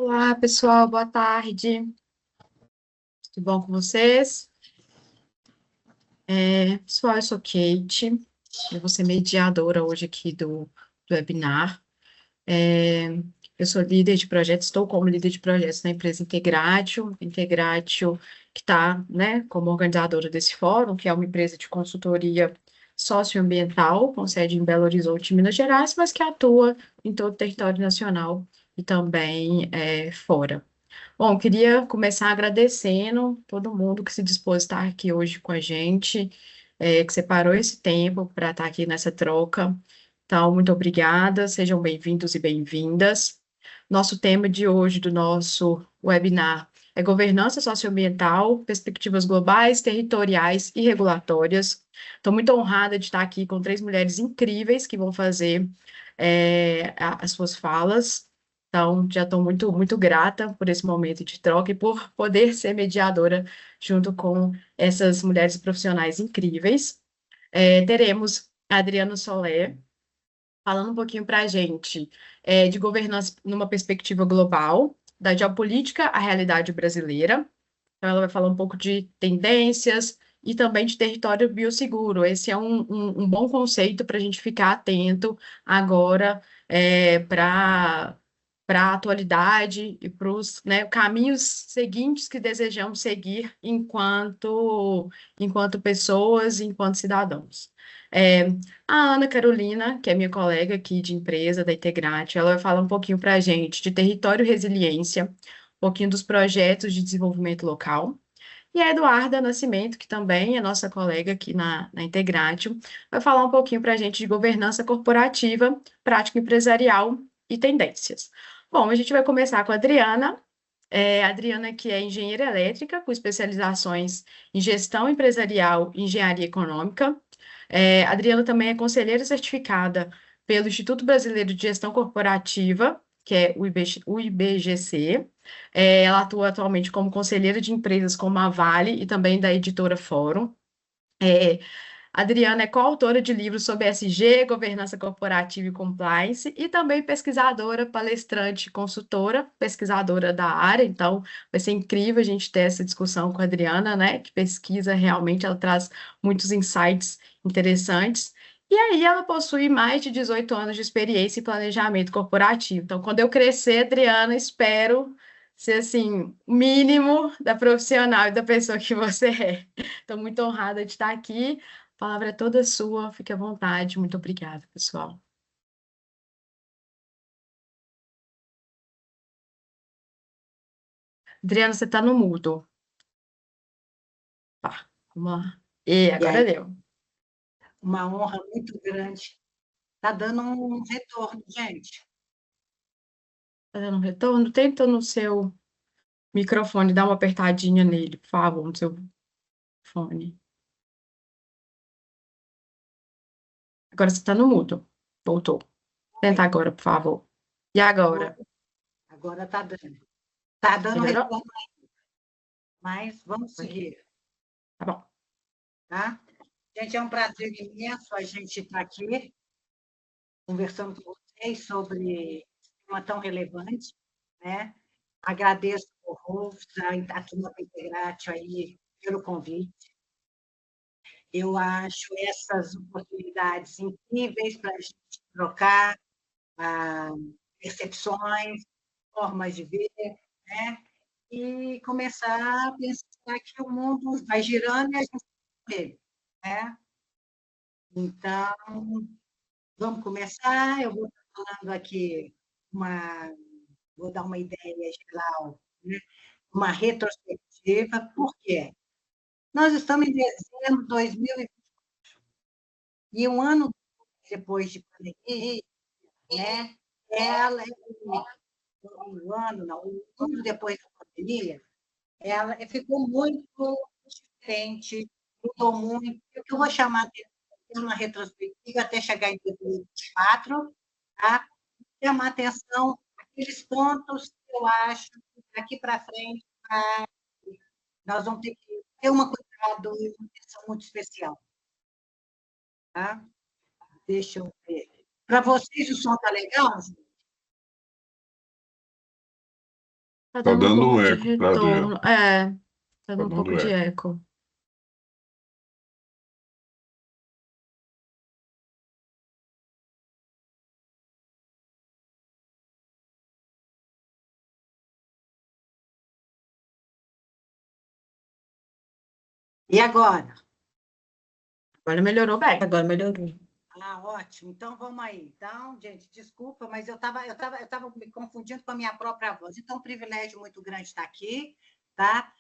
Olá, pessoal, boa tarde. Tudo bom com vocês? Pessoal, eu sou Kate, eu vou ser mediadora hoje aqui do webinar. É, eu sou líder de projetos, estou como líder de projetos na empresa Integratio, que está, né, como organizadora desse fórum, que é uma empresa de consultoria socioambiental, com sede em Belo Horizonte, Minas Gerais, mas que atua em todo o território nacional e também fora. Bom, queria começar agradecendo todo mundo que se dispôs a estar aqui hoje com a gente, que separou esse tempo para estar aqui nessa troca. Então, muito obrigada, sejam bem-vindos e bem-vindas. Nosso tema de hoje do nosso webinar é governança socioambiental, perspectivas globais, territoriais e regulatórias. Estou muito honrada de estar aqui com três mulheres incríveis que vão fazer as suas falas. Então, já estou muito, muito grata por esse momento de troca e por poder ser mediadora junto com essas mulheres profissionais incríveis. Teremos a Adriana Solé falando um pouquinho para a gente de governança numa perspectiva global, da geopolítica à realidade brasileira. Então, ela vai falar um pouco de tendências e também de território bioseguro. Esse é um bom conceito para a gente ficar atento agora para a atualidade e para os, né, caminhos seguintes que desejamos seguir enquanto pessoas, enquanto cidadãos. É, a Ana Carolina, que é minha colega aqui de empresa da Integrate, ela vai falar um pouquinho para a gente de território e resiliência, um pouquinho dos projetos de desenvolvimento local. E a Eduarda Nascimento, que também é nossa colega aqui na Integratio, vai falar um pouquinho para a gente de governança corporativa, prática empresarial e tendências. Bom, a gente vai começar com a Adriana. A Adriana, que é engenheira elétrica, com especializações em gestão empresarial e engenharia econômica. A Adriana também é conselheira certificada pelo Instituto Brasileiro de Gestão Corporativa, que é o IBGC. Ela atua atualmente como conselheira de empresas como a Vale e também da editora Fórum. É, a Adriana é coautora de livros sobre SG, governança corporativa e compliance, e também pesquisadora, palestrante, consultora, pesquisadora da área. Então, vai ser incrível a gente ter essa discussão com a Adriana, né? Que pesquisa realmente, ela traz muitos insights interessantes. E aí, ela possui mais de 18 anos de experiência em planejamento corporativo. Então, quando eu crescer, Adriana, espero ser assim, o mínimo da profissional e da pessoa que você é. Estou muito honrada de estar aqui. A palavra é toda sua, fique à vontade. Muito obrigada, pessoal. Adriana, você está no mudo. Tá, vamos lá. E E agora aí, deu. uma honra muito grande. Está dando um retorno, gente. Está dando um retorno? Tenta no seu microfone, dá uma apertadinha nele, por favor, no seu fone. Agora você está no mudo. Voltou. Tenta Oi, agora, por favor. E agora? agora está dando. Está dando Melhorou? retorno, mas vamos Oi. seguir, Tá bom. tá? Gente, é um prazer imenso a gente estar aqui conversando com vocês sobre um tema tão relevante, né? Agradeço ao Rolf, a turma da Integrate aí pelo convite. Eu acho essas oportunidades incríveis para a gente trocar ah, percepções, formas de ver, né? E começar a pensar que o mundo vai girando e a gente com ele, né? Então, vamos começar. Eu vou estar falando aqui vou dar uma ideia geral, né? Uma retrospectiva. Por quê? Nós estamos em dezembro de 2020 e um ano depois de pandemia, né? Ela, um ano, não, um ano depois da pandemia, ela ficou muito diferente, mudou muito. O que eu vou chamar de uma retrospectiva até chegar em 2024, tá? Chamar atenção aqueles pontos que eu acho que daqui para frente nós vamos ter que ter uma cuidado e uma atenção muito especial, tá? Deixa eu ver. Para vocês o som está legal? Tá Tá dando um dando um pouco de eco para ali, ó. retorno. É, tá Tá dando um pouco dando de eco. eco. E agora? Agora melhorou bem. Agora melhorou. Ah, ótimo. Então, vamos aí. Então, gente, desculpa, mas eu tava me confundindo com a minha própria voz. Então, um privilégio muito grande estar aqui, tá?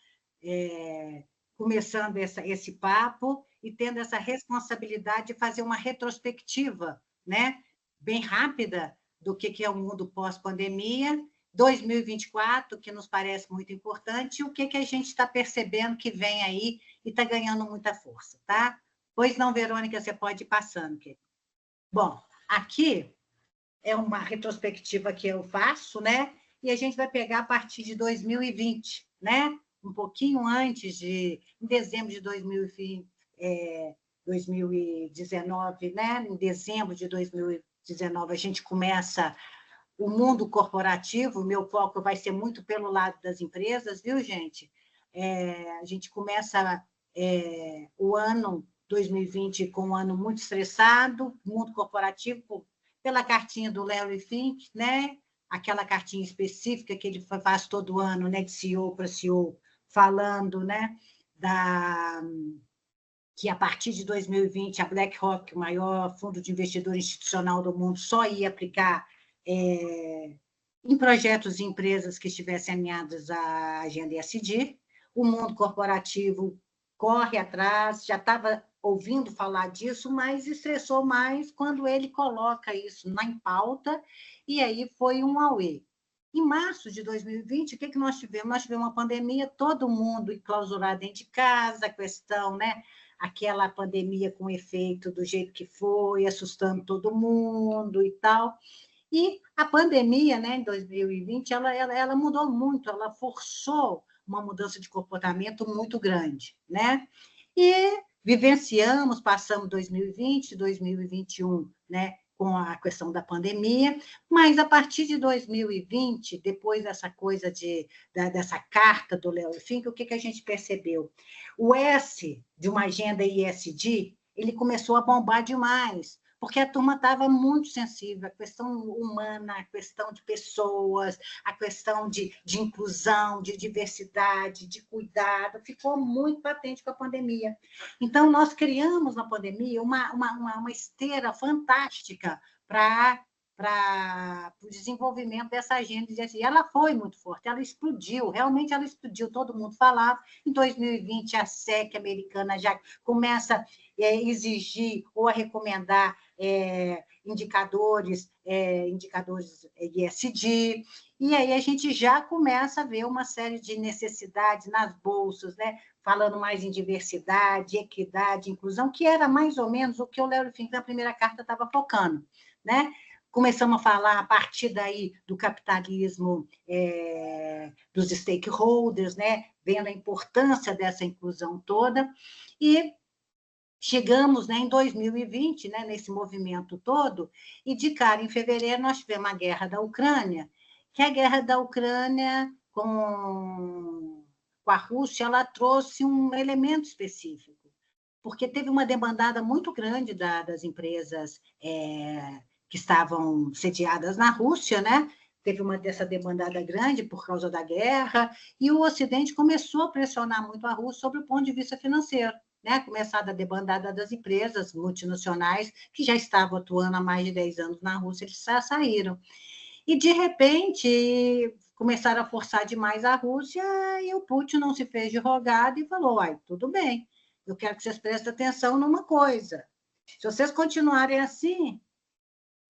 É, começando esse papo e tendo essa responsabilidade de fazer uma retrospectiva, né? Bem rápida do que é o mundo pós-pandemia, 2024, que nos parece muito importante, e o que a gente está percebendo que vem aí e está ganhando muita força, tá? Pois não, Verônica, você pode ir passando, querida. Bom, aqui é uma retrospectiva que eu faço, né? E a gente vai pegar a partir de 2020, né? Um pouquinho antes em dezembro de 2020, 2019, né? Em dezembro de 2019, a gente começa o mundo corporativo. O meu foco vai ser muito pelo lado das empresas, viu, gente? A gente começa o ano 2020 com um ano muito estressado, mundo corporativo, pela cartinha do Larry Fink, né? Aquela cartinha específica que ele faz todo ano, né? De CEO para CEO, falando, né? Que a partir de 2020 a BlackRock, o maior fundo de investidor institucional do mundo, só ia aplicar em projetos e empresas que estivessem alinhados à agenda ESG. O mundo corporativo corre atrás, já estava ouvindo falar disso, mas estressou mais quando ele coloca isso em pauta, e aí foi um auê. Em março de 2020, o que nós tivemos? Nós tivemos uma pandemia, todo mundo enclausurado dentro de casa, a questão, né? Aquela pandemia com efeito do jeito que foi, assustando todo mundo e tal. E a pandemia, né, em 2020, ela mudou muito, ela forçou uma mudança de comportamento muito grande, né? E vivenciamos, passamos 2020, 2021, né, com a questão da pandemia, mas a partir de 2020, depois dessa coisa dessa carta do Léo Fink, o que a gente percebeu? O S de uma agenda ESG, ele começou a bombar demais, porque a turma estava muito sensível à questão humana, à questão de pessoas, à questão de inclusão, de diversidade, de cuidado, ficou muito patente com a pandemia. Então, nós criamos na pandemia uma esteira fantástica para o desenvolvimento dessa agenda. E ela foi muito forte, ela explodiu, realmente ela explodiu, todo mundo falava. Em 2020, a SEC americana já começa a exigir ou a recomendar indicadores ESG, e aí a gente já começa a ver uma série de necessidades nas bolsas, né? Falando mais em diversidade, equidade, inclusão, que era mais ou menos o que o Larry Fink, na primeira carta, estava focando, né? Começamos a falar, a partir daí, do capitalismo dos stakeholders, né? Vendo a importância dessa inclusão toda, e chegamos, né, em 2020, né, nesse movimento todo, e de cara, em fevereiro, nós tivemos a guerra da Ucrânia, que a guerra da Ucrânia com a Rússia, ela trouxe um elemento específico, porque teve uma demandada muito grande das empresas que estavam sediadas na Rússia, né? Teve dessa demandada grande por causa da guerra, e o Ocidente começou a pressionar muito a Rússia sobre o ponto de vista financeiro, né? Começada a debandada das empresas multinacionais que já estavam atuando há mais de 10 anos na Rússia, eles já saíram. E, de repente, começaram a forçar demais a Rússia, e o Putin não se fez de rogado e falou, tudo bem, eu quero que vocês prestem atenção numa coisa. Se vocês continuarem assim,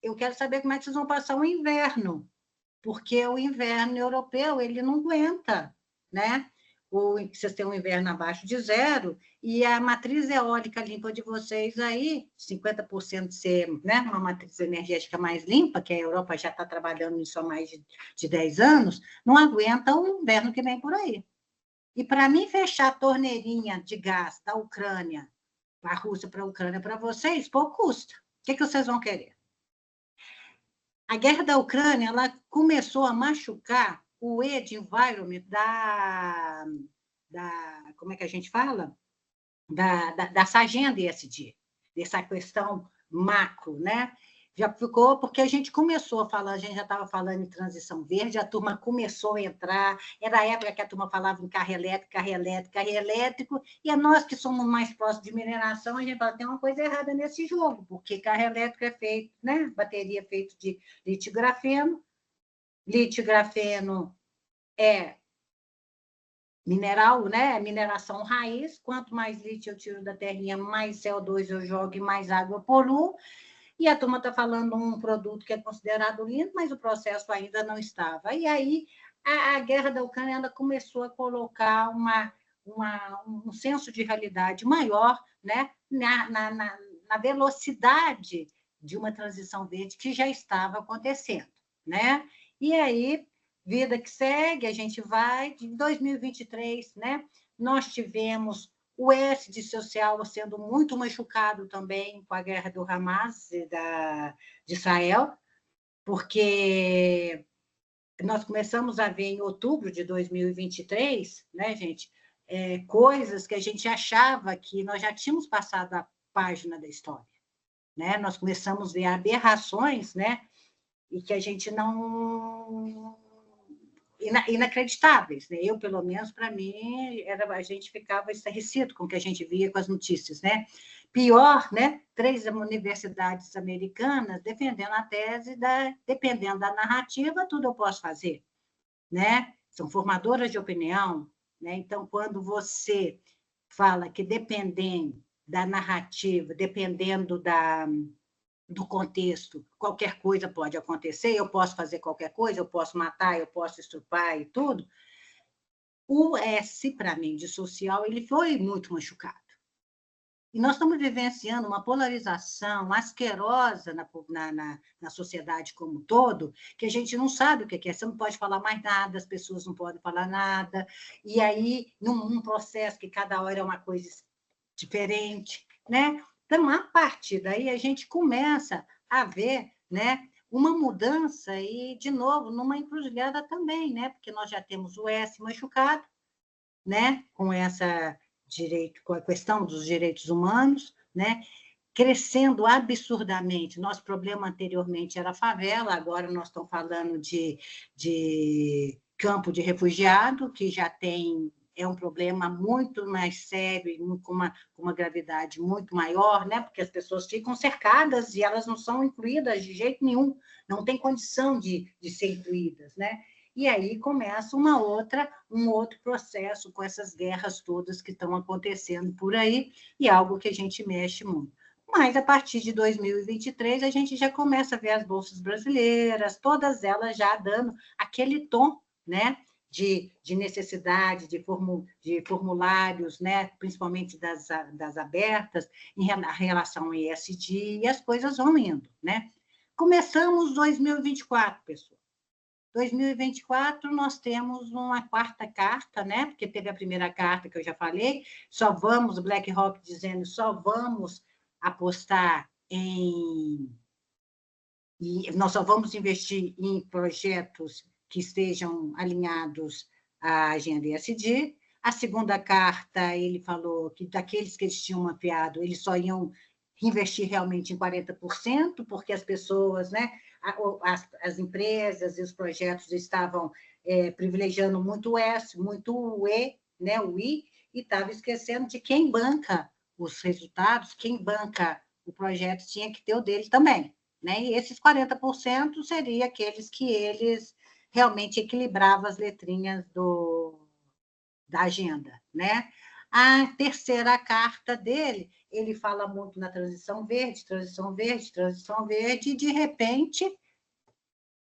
eu quero saber como é que vocês vão passar o inverno, porque o inverno europeu, ele não aguenta, né? Vocês têm um inverno abaixo de zero, e a matriz eólica limpa de vocês aí, 50% ser, né, uma matriz energética mais limpa, que a Europa já está trabalhando nisso há mais de 10 anos, não aguenta o inverno que vem por aí. E para mim fechar a torneirinha de gás da Ucrânia, da Rússia para a Ucrânia, para vocês, pouco custa. O que vocês vão querer? A guerra da Ucrânia, ela começou a machucar o E de environment como é que a gente fala? Dessa agenda ESG, dessa questão macro, né? Já ficou, porque a gente começou a falar, a gente já estava falando em transição verde, a turma começou a entrar, era a época que a turma falava em carro elétrico, e é nós que somos mais próximos de mineração, a gente fala, tem uma coisa errada nesse jogo, porque carro elétrico é feito, né? Bateria é feito de lítio-grafeno é mineral, né? Mineração raiz. Quanto mais lítio eu tiro da terrinha, mais CO2 eu jogo e mais água eu poluo. E a turma está falando um produto que é considerado limpo, mas o processo ainda não estava. E aí a guerra da Ucrânia ainda começou a colocar um senso de realidade maior, né? na velocidade de uma transição verde que já estava acontecendo, né? E aí vida que segue, a gente vai, de 2023, né? Nós tivemos o S de social sendo muito machucado também com a guerra do Hamas e de Israel, porque nós começamos a ver em outubro de 2023, né, gente, coisas que a gente achava que nós já tínhamos passado a página da história, né? Nós começamos a ver aberrações, né? E que a gente não inacreditáveis, né? Eu, pelo menos, para mim, a gente ficava estarrecido com o que a gente via com as notícias, né? Pior, né? 3 universidades americanas defendendo a tese dependendo da narrativa, tudo eu posso fazer, né? São formadoras de opinião, né? Então, quando você fala que dependendo da narrativa, dependendo do contexto, qualquer coisa pode acontecer, eu posso fazer qualquer coisa, eu posso matar, eu posso estrupar e tudo. O S, para mim, de social, ele foi muito machucado. E nós estamos vivenciando uma polarização asquerosa na sociedade como um todo, que a gente não sabe o que é. Você não pode falar mais nada, as pessoas não podem falar nada. E aí, num processo que cada hora é uma coisa diferente, né? Então, a partir daí, a gente começa a ver, né, uma mudança e, de novo, numa encruzilhada também, né? Porque nós já temos o S machucado, né? Com a questão dos direitos humanos, né? Crescendo absurdamente. Nosso problema anteriormente era a favela, agora nós estamos falando de campo de refugiado, que já é um problema muito mais sério e com uma gravidade muito maior, né? Porque as pessoas ficam cercadas e elas não são incluídas de jeito nenhum, não tem condição de ser incluídas, né? E aí começa um outro processo com essas guerras todas que estão acontecendo por aí, e algo que a gente mexe muito. Mas, a partir de 2023, a gente já começa a ver as bolsas brasileiras, todas elas já dando aquele tom, né, de necessidade, de formulários, né, principalmente das abertas, em relação ao ESG, e as coisas vão indo, né? Começamos 2024, pessoal. 2024, nós temos uma quarta carta, né? Porque teve a primeira carta que eu já falei, BlackRock dizendo só vamos apostar nós só vamos investir em projetos que estejam alinhados à agenda ESG. A segunda carta, ele falou que daqueles que eles tinham mapeado, eles só iam investir realmente em 40%, porque as pessoas, né, as empresas e os projetos estavam privilegiando muito o S, muito o E, né, o I, e estavam esquecendo de quem banca os resultados, quem banca o projeto tinha que ter o dele também, né? E esses 40% seriam aqueles que eles realmente equilibravam as letrinhas da agenda, né? A terceira carta dele, ele fala muito na transição verde, e de repente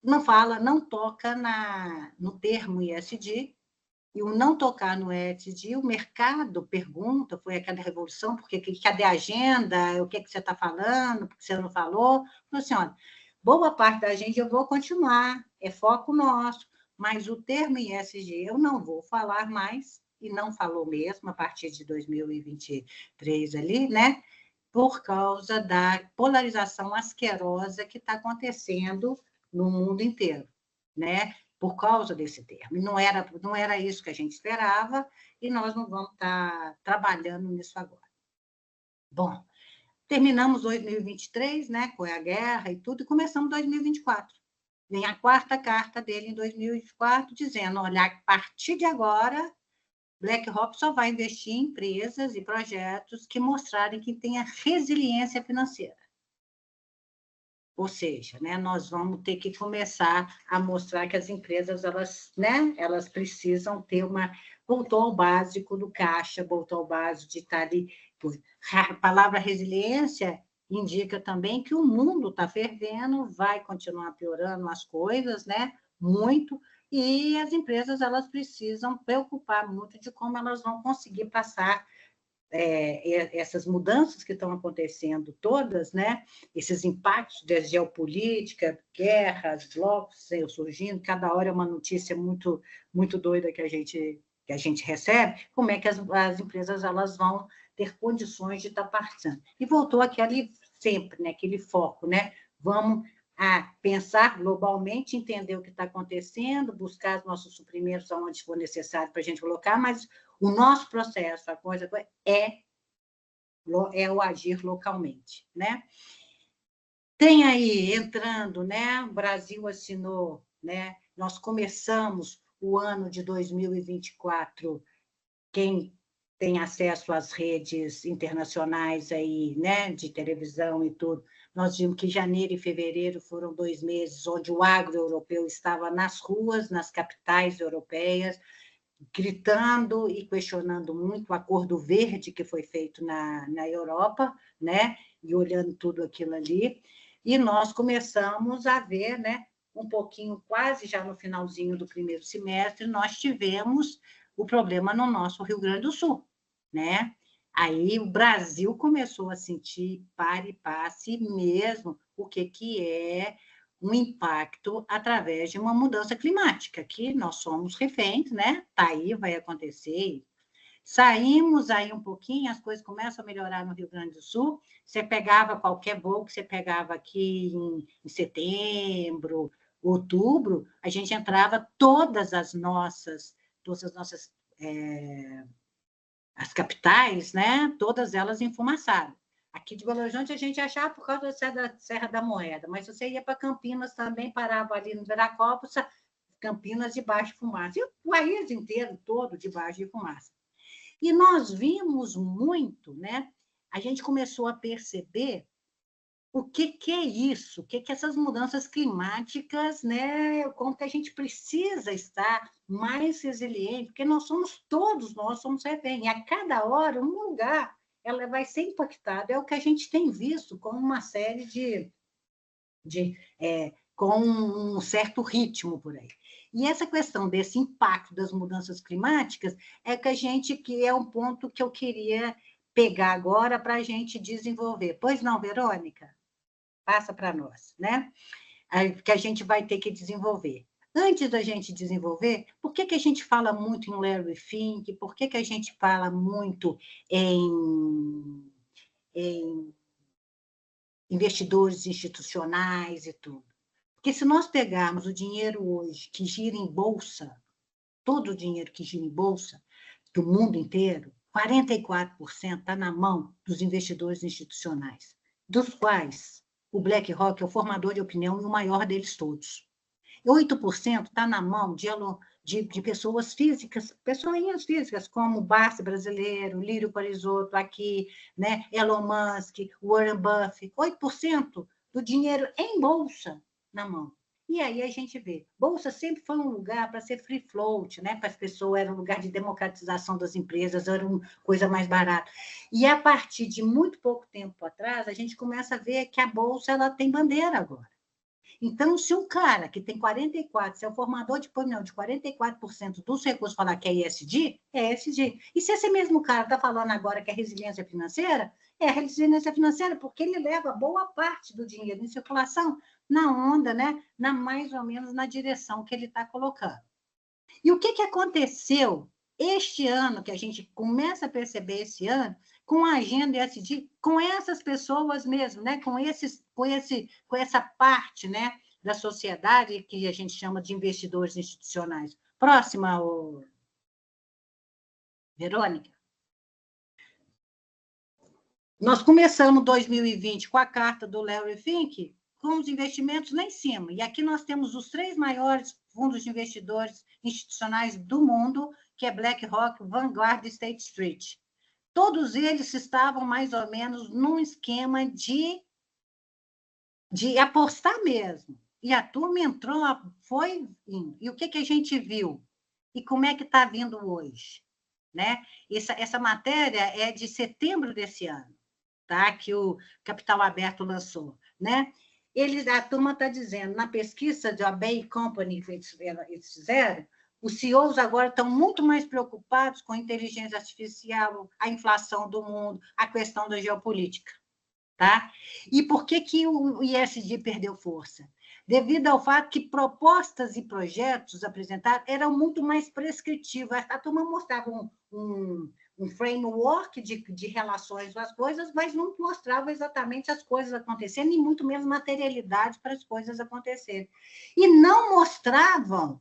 não toca no termo ESG, e o não tocar no ESG, o mercado pergunta, foi aquela revolução, porque cadê a agenda, o que você está falando, porque você não falou? Falou assim, olha, boa parte da gente eu vou continuar, é foco nosso, mas o termo ESG eu não vou falar mais, e não falou mesmo a partir de 2023 ali, né? Por causa da polarização asquerosa que está acontecendo no mundo inteiro, né? por causa desse termo. E não era isso que a gente esperava, e nós não vamos estar trabalhando nisso agora. Bom, terminamos 2023, né, com a guerra e tudo, e começamos 2024. Vem a quarta carta dele em 2024, dizendo, olha, a partir de agora, BlackRock só vai investir em empresas e projetos que mostrarem que tenha resiliência financeira. Ou seja, né, nós vamos ter que começar a mostrar que as empresas, elas, né, elas precisam ter voltou ao básico do caixa, voltou ao básico de estar ali. A palavra resiliência indica também que o mundo está fervendo, vai continuar piorando as coisas, né, muito, e as empresas, elas precisam preocupar muito de como elas vão conseguir passar essas mudanças que estão acontecendo todas, né? Esses impactos da geopolítica, guerras, blocos surgindo, cada hora é uma notícia muito, muito doida que a gente recebe, como é que as empresas elas vão ter condições de estar participando. E voltou aquele sempre, né? Aquele foco, né? Vamos pensar globalmente, entender o que está acontecendo, buscar os nossos suprimentos onde for necessário para a gente colocar, mas o nosso processo, a coisa é o agir localmente, né? Tem aí, entrando, né? O Brasil assinou, né? Nós começamos o ano de 2024, quem tem acesso às redes internacionais aí, né? De televisão e tudo, nós vimos que janeiro e fevereiro foram 2 meses onde o agro europeu estava nas ruas, nas capitais europeias, gritando e questionando muito o acordo verde que foi feito na Europa, né? E olhando tudo aquilo ali. E nós começamos a ver, né? Um pouquinho, quase já no finalzinho do primeiro semestre, nós tivemos o problema no nosso Rio Grande do Sul, né? Aí o Brasil começou a sentir, para e passe mesmo, o que é um impacto através de uma mudança climática, que nós somos reféns, né? Tá aí, vai acontecer. Saímos aí um pouquinho, as coisas começam a melhorar no Rio Grande do Sul. Você pegava qualquer voo que você pegava aqui em setembro, outubro, a gente entrava todas as nossas as capitais, né? Todas elas enfumaçaram. Aqui de Belo Horizonte a gente achava por causa da Serra da Moeda, mas você ia para Campinas também, parava ali no Viracopos, Campinas debaixo de fumaça. E o país inteiro todo debaixo de fumaça. E nós vimos muito, né? A gente começou a perceber o que é isso, o que essas mudanças climáticas, né? Como que a gente precisa estar mais resiliente, porque nós somos reféns, e a cada hora, um lugar, ela vai ser impactada, é o que a gente tem visto com uma série com um certo ritmo por aí. E essa questão desse impacto das mudanças climáticas que é um ponto que eu queria pegar agora para a gente desenvolver. Pois não, Verônica? Passa para nós, né? Que a gente vai ter que desenvolver. Antes da gente desenvolver, por que a gente fala muito em Larry Fink? Por que a gente fala muito em investidores institucionais e tudo? Porque se nós pegarmos o dinheiro hoje que gira em bolsa, todo o dinheiro que gira em bolsa do mundo inteiro, 44% está na mão dos investidores institucionais, dos quais o BlackRock é o formador de opinião e o maior deles todos. 8% está na mão de pessoas físicas, pessoinhas físicas, como o Barsi brasileiro, Lírio Parisotto aqui, né? Elon Musk, Warren Buffett, 8% do dinheiro em bolsa na mão. E aí a gente vê, bolsa sempre foi um lugar para ser free float, né? Para as pessoas, era um lugar de democratização das empresas, era uma coisa mais barata. E a partir de muito pouco tempo atrás, a gente começa a ver que a bolsa ela tem bandeira agora. Então, se um cara que tem 44%, se é o formador de opinião de 44% dos recursos falar que é ESG, é ESG. E se esse mesmo cara está falando agora que é resiliência financeira, é a resiliência financeira, porque ele leva boa parte do dinheiro em circulação na onda, né? Mais ou menos na direção que ele está colocando. E o que aconteceu este ano, que a gente começa a perceber esse ano, com a agenda ESG, com essas pessoas mesmo, né? com essa parte, né? da sociedade, que a gente chama de investidores institucionais. Próxima, Verônica. Nós começamos 2020 com a carta do Larry Fink, com os investimentos lá em cima. E aqui nós temos os 3 maiores fundos de investidores institucionais do mundo, que é BlackRock, Vanguard e State Street. Todos eles estavam mais ou menos num esquema de apostar mesmo. E a turma entrou, foi indo. E o que a gente viu? E como é que está vindo hoje? Né? Essa matéria é de setembro desse ano, tá? Que o Capital Aberto lançou. Né? A turma está dizendo, na pesquisa da Bay Company que eles fizeram, os CEOs agora estão muito mais preocupados com a inteligência artificial, a inflação do mundo, a questão da geopolítica. Tá? E por que o ISD perdeu força? Devido ao fato que propostas e projetos apresentados eram muito mais prescritivos. A turma mostrava um framework de relações com as coisas, mas não mostrava exatamente as coisas acontecendo, e muito menos materialidade para as coisas acontecerem. E não mostravam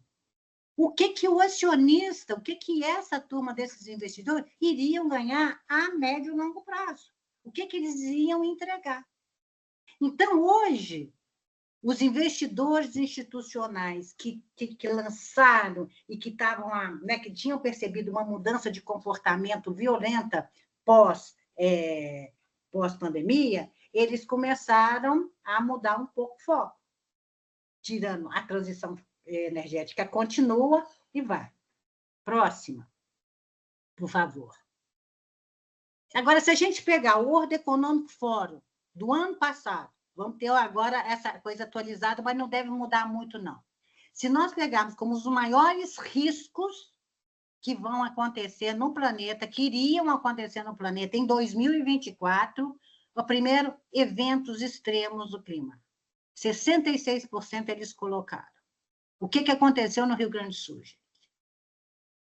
o que o acionista, o que essa turma desses investidores iriam ganhar a médio e longo prazo. O que eles iam entregar. Então, hoje, os investidores institucionais que lançaram e que estavam lá, né, que tinham percebido uma mudança de comportamento violenta pós-pandemia, eles começaram a mudar um pouco o foco, tirando a transição energética continua e vai. Próxima, por favor. Agora, se a gente pegar o World Economic Forum do ano passado, vamos ter agora essa coisa atualizada, mas não deve mudar muito, não. Se nós pegarmos como os maiores riscos que vão acontecer no planeta, que iriam acontecer no planeta em 2024, o primeiro, eventos extremos do clima. 66% eles colocaram. O que aconteceu no Rio Grande do Sul, gente?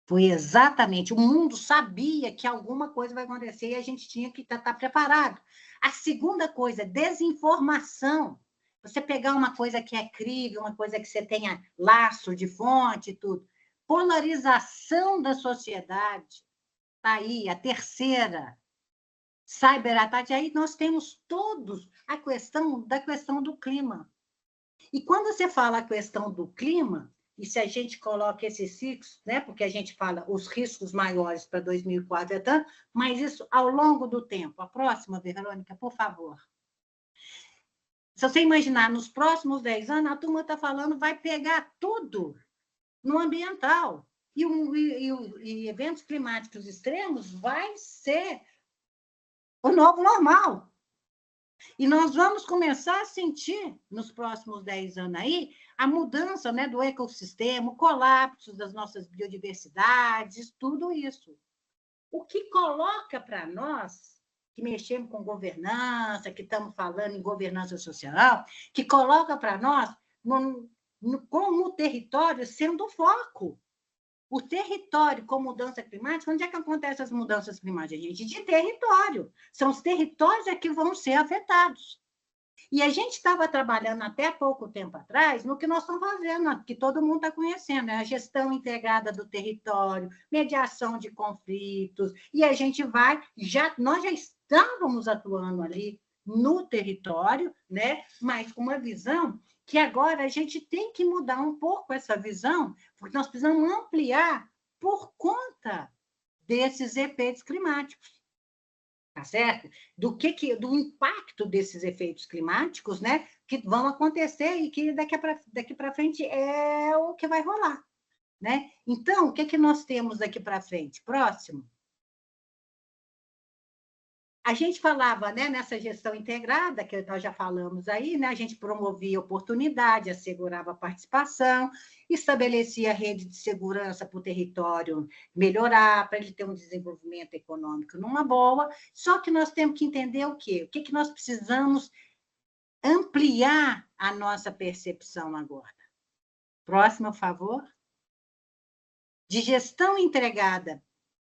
Foi exatamente, o mundo sabia que alguma coisa vai acontecer e a gente tinha que estar preparado. A segunda coisa, desinformação. Você pegar uma coisa que é crível, uma coisa que você tenha laço de fonte e tudo. Polarização da sociedade. Está aí, a terceira. Cyberataque. Aí nós temos todos a questão do clima. E quando você fala a questão do clima, e se a gente coloca esses ciclos, né, porque a gente fala os riscos maiores para 2004 mas isso ao longo do tempo. A próxima, Verônica, por favor. Se você imaginar, nos próximos 10 anos, a turma está falando, vai pegar tudo no ambiental. E eventos climáticos extremos vai ser o novo normal. E nós vamos começar a sentir, nos próximos 10 anos aí, a mudança, né, do ecossistema, o colapso das nossas biodiversidades, tudo isso. O que coloca para nós, que mexemos com governança, que estamos falando em governança social, que coloca para nós como o território sendo o foco. O território com mudança climática, onde é que acontecem as mudanças climáticas, gente? De território. São os territórios que vão ser afetados. E a gente estava trabalhando até pouco tempo atrás no que nós estamos fazendo, que todo mundo está conhecendo, é a gestão integrada do território, mediação de conflitos, e a gente nós já estávamos atuando ali no território, né? Mas com uma visão que agora a gente tem que mudar um pouco essa visão, porque nós precisamos ampliar por conta desses efeitos climáticos. Tá certo? Do impacto desses efeitos climáticos, né, que vão acontecer e que daqui para frente é o que vai rolar, né? Então, o que nós temos daqui para frente? Próximo. A gente falava, né, nessa gestão integrada, que nós já falamos aí, né, a gente promovia oportunidade, assegurava a participação, estabelecia a rede de segurança para o território melhorar, para ele ter um desenvolvimento econômico numa boa, só que nós temos que entender o quê? O que nós precisamos ampliar a nossa percepção agora. Próximo, por favor. De gestão integrada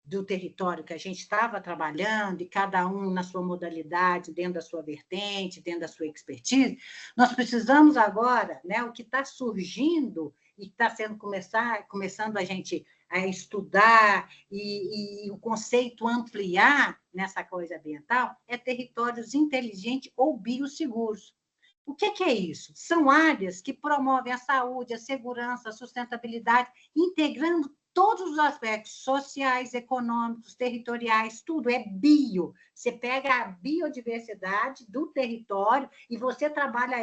do território que a gente estava trabalhando, e cada um na sua modalidade, dentro da sua vertente, dentro da sua expertise, nós precisamos agora, né, o que está surgindo e está sendo começando a gente a estudar e o conceito ampliar nessa coisa ambiental é territórios inteligentes ou biosseguros. O que é isso? São áreas que promovem a saúde, a segurança, a sustentabilidade, integrando todos os aspectos sociais, econômicos, territoriais, tudo é bio. Você pega a biodiversidade do território e você trabalha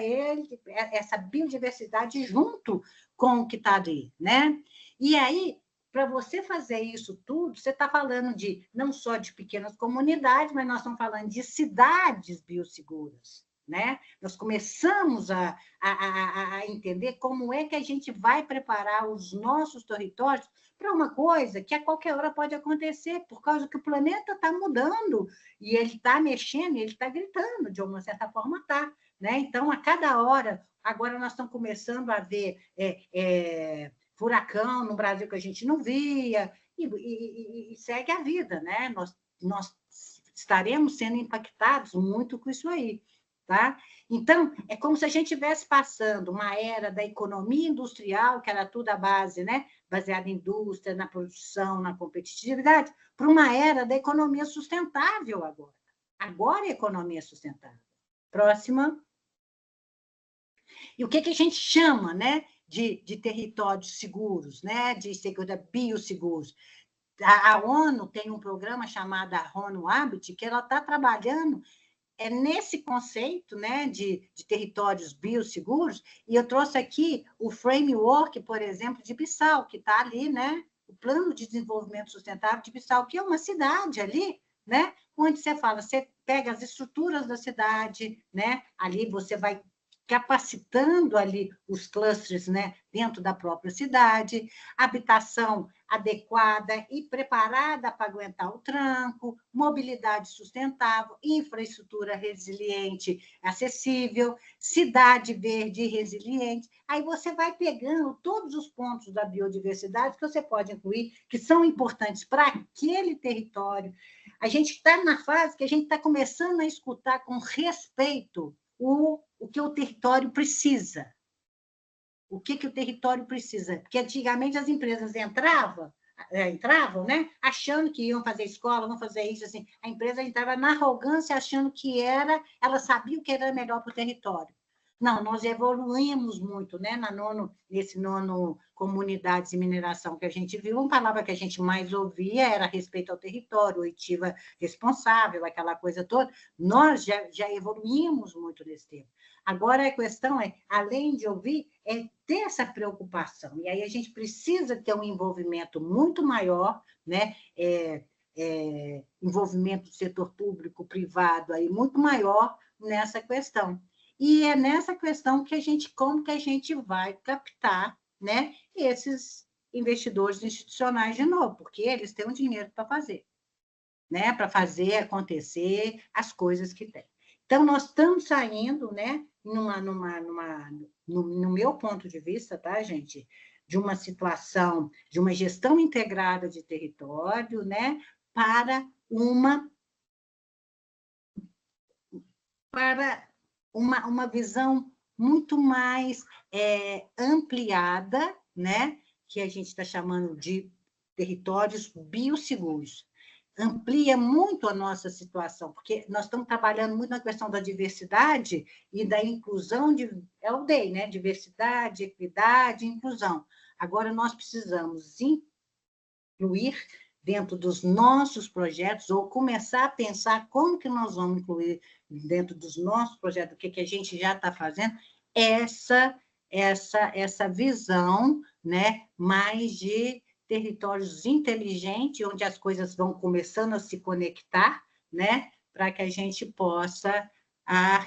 essa biodiversidade junto com o que está ali, né? E aí, para você fazer isso tudo, você está falando de não só de pequenas comunidades, mas nós estamos falando de cidades biosseguras. Né? Nós começamos a entender como é que a gente vai preparar os nossos territórios para uma coisa que a qualquer hora pode acontecer, por causa que o planeta está mudando, e ele está mexendo, e ele está gritando, de uma certa forma está. Né? Então, a cada hora, agora nós estamos começando a ver furacão no Brasil que a gente não via, e segue a vida. Né? Nós estaremos sendo impactados muito com isso aí. Tá? Então, é como se a gente estivesse passando uma era da economia industrial, que era tudo a base, né? Baseada em indústria, na produção, na competitividade, para uma era da economia sustentável agora. Agora é economia sustentável. Próxima. E o que a gente chama, né, de territórios seguros, né, de segurança biosseguros? A ONU tem um programa chamado ONU Habitat, que ela está trabalhando nesse conceito, né, de territórios biosseguros, e eu trouxe aqui o framework, por exemplo, de Bissau, que está ali, né, o Plano de Desenvolvimento Sustentável de Bissau, que é uma cidade ali, né, onde você fala, você pega as estruturas da cidade, né, ali você vai capacitando ali os clusters, né, dentro da própria cidade, habitação adequada e preparada para aguentar o tranco, mobilidade sustentável, infraestrutura resiliente, acessível, cidade verde e resiliente. Aí você vai pegando todos os pontos da biodiversidade que você pode incluir, que são importantes para aquele território. A gente está na fase que a gente está começando a escutar com respeito o que o território precisa. O que o território precisa? Porque antigamente as empresas entravam, né, achando que iam fazer escola, vão fazer isso, assim. A empresa entrava na arrogância, achando que ela sabia o que era melhor para o território. Não, nós evoluímos muito, né? Nesse nono Comunidades e Mineração que a gente viu, uma palavra que a gente mais ouvia era respeito ao território, oitiva responsável, aquela coisa toda. Nós já evoluímos muito nesse tempo. Agora a questão além de ouvir, ter essa preocupação. E aí a gente precisa ter um envolvimento muito maior, né? Envolvimento do setor público, privado, aí, muito maior nessa questão. E é nessa questão como que a gente vai captar, né, esses investidores institucionais de novo, porque eles têm um dinheiro para fazer, né, para fazer acontecer as coisas que têm. Então, nós estamos saindo, né, no meu ponto de vista, tá, gente, de uma situação, de uma gestão integrada de território, né, para uma visão muito mais ampliada, né, que a gente está chamando de territórios biosseguros. Amplia muito a nossa situação, porque nós estamos trabalhando muito na questão da diversidade e da inclusão, é o DEI, né? Diversidade, equidade e inclusão. Agora, nós precisamos incluir dentro dos nossos projetos, ou começar a pensar como que nós vamos incluir dentro dos nossos projetos, o que a gente já está fazendo, essa visão, né, mais de territórios inteligentes, onde as coisas vão começando a se conectar, né, para que a gente possa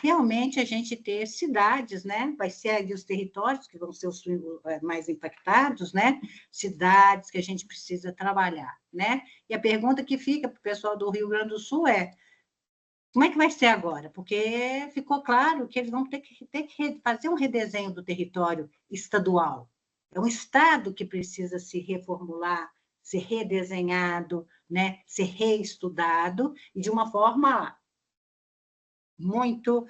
realmente a gente ter cidades, né? Vai ser ali os territórios que vão ser os mais impactados, né? Cidades que a gente precisa trabalhar, né? E a pergunta que fica para o pessoal do Rio Grande do Sul como é que vai ser agora? Porque ficou claro que eles vão ter que fazer um redesenho do território estadual. É um Estado que precisa se reformular, ser redesenhado, né, ser reestudado e de uma forma muito,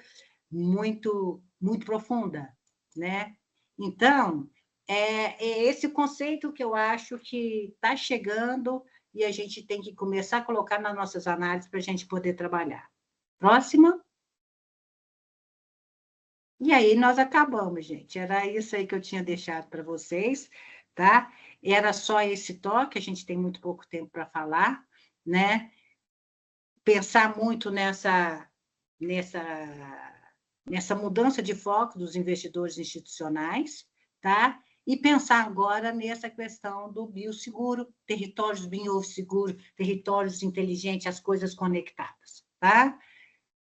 muito profunda, né? Então, é esse conceito que eu acho que está chegando e a gente tem que começar a colocar nas nossas análises para a gente poder trabalhar. Próxima. E aí nós acabamos, gente. Era isso aí que eu tinha deixado para vocês, tá? Era só esse toque, a gente tem muito pouco tempo para falar, né? Pensar muito nessa, nessa mudança de foco dos investidores institucionais, tá? E pensar agora nessa questão do bioseguro, territórios biosseguros, territórios inteligentes, as coisas conectadas, tá?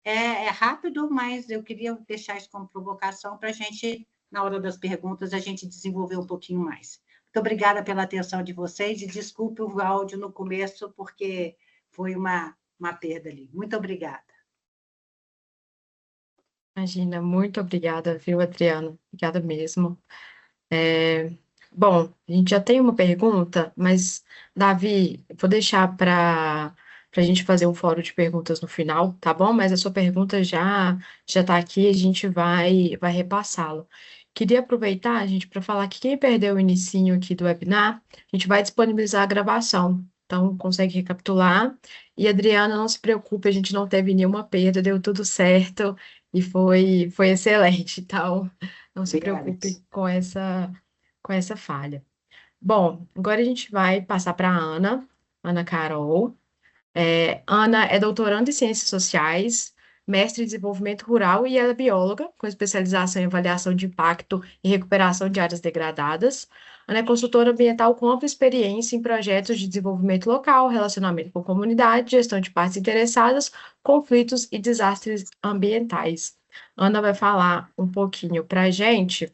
É rápido, mas eu queria deixar isso como provocação para a gente, na hora das perguntas, a gente desenvolver um pouquinho mais. Muito obrigada pela atenção de vocês e desculpe o áudio no começo, porque foi uma perda ali. Muito obrigada. Imagina, muito obrigada, viu, Adriana? Obrigada mesmo. É, bom, a gente já tem uma pergunta, mas, Davi, eu vou deixar para a gente fazer um fórum de perguntas no final, tá bom? Mas a sua pergunta já está aqui, a gente vai repassá-lo. Queria aproveitar, gente, para falar que quem perdeu o inicinho aqui do webinar, a gente vai disponibilizar a gravação. Então, consegue recapitular. E, Adriana, não se preocupe, a gente não teve nenhuma perda, deu tudo certo e foi excelente. Então, não se Obrigada. preocupe com essa falha. Bom, agora a gente vai passar para a Ana Carol. Ana é doutoranda em Ciências Sociais, mestre em Desenvolvimento Rural e ela é bióloga, com especialização em avaliação de impacto e recuperação de áreas degradadas. Ana é consultora ambiental com ampla experiência em projetos de desenvolvimento local, relacionamento com comunidade, gestão de partes interessadas, conflitos e desastres ambientais. Ana vai falar um pouquinho para a gente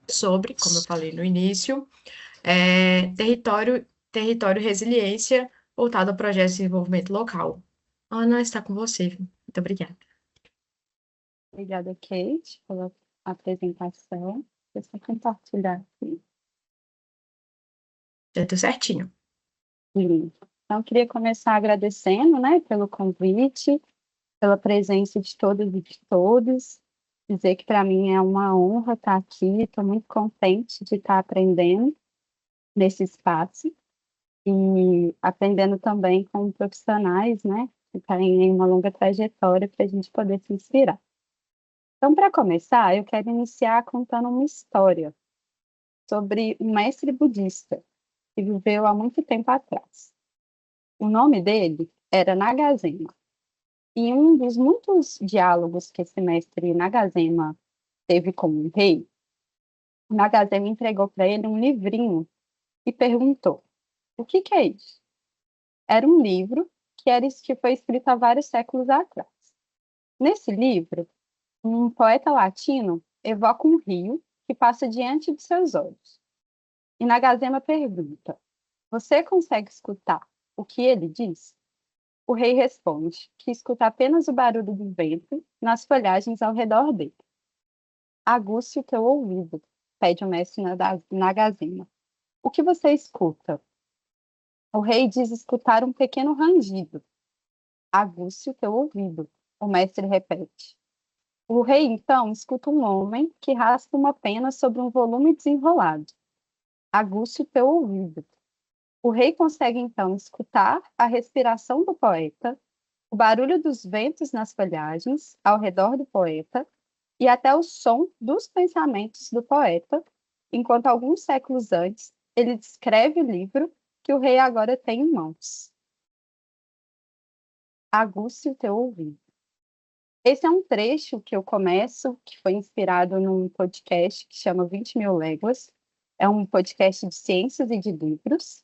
sobre, como eu falei no início, território resiliência voltado a projetos de desenvolvimento local. Ana, está com você. Muito obrigada. Obrigada, Kate, pela apresentação. Deixa eu compartilhar aqui. Já deu certinho. Lindo. Então, eu queria começar agradecendo, né, pelo convite, pela presença de todas e de todos. Dizer que para mim é uma honra estar aqui, estou muito contente de estar aprendendo nesse espaço e aprendendo também com profissionais, né, que têm uma longa trajetória para a gente poder se inspirar. Então, para começar, eu quero iniciar contando uma história sobre um mestre budista que viveu há muito tempo atrás. O nome dele era Nagasena. E em um dos muitos diálogos que esse mestre Nagasena teve com um rei, Nagasena entregou para ele um livrinho e perguntou: o que é isso? Era um livro que foi escrito há vários séculos atrás. Nesse livro, um poeta latino evoca um rio que passa diante de seus olhos. E Nagasena pergunta: você consegue escutar o que ele diz? O rei responde que escuta apenas o barulho do vento nas folhagens ao redor dele. Aguce o teu ouvido, pede o mestre Nagasena. O que você escuta? O rei diz escutar um pequeno rangido. Aguce o teu ouvido, o mestre repete. O rei, então, escuta um homem que raspa uma pena sobre um volume desenrolado. Aguce o teu ouvido. O rei consegue, então, escutar a respiração do poeta, o barulho dos ventos nas folhagens ao redor do poeta e até o som dos pensamentos do poeta, enquanto alguns séculos antes ele descreve o livro que o rei agora tem em mãos. Aguce o teu ouvido. Esse é um trecho que eu começo, que foi inspirado num podcast que chama 20.000 Léguas. É um podcast de ciências e de livros.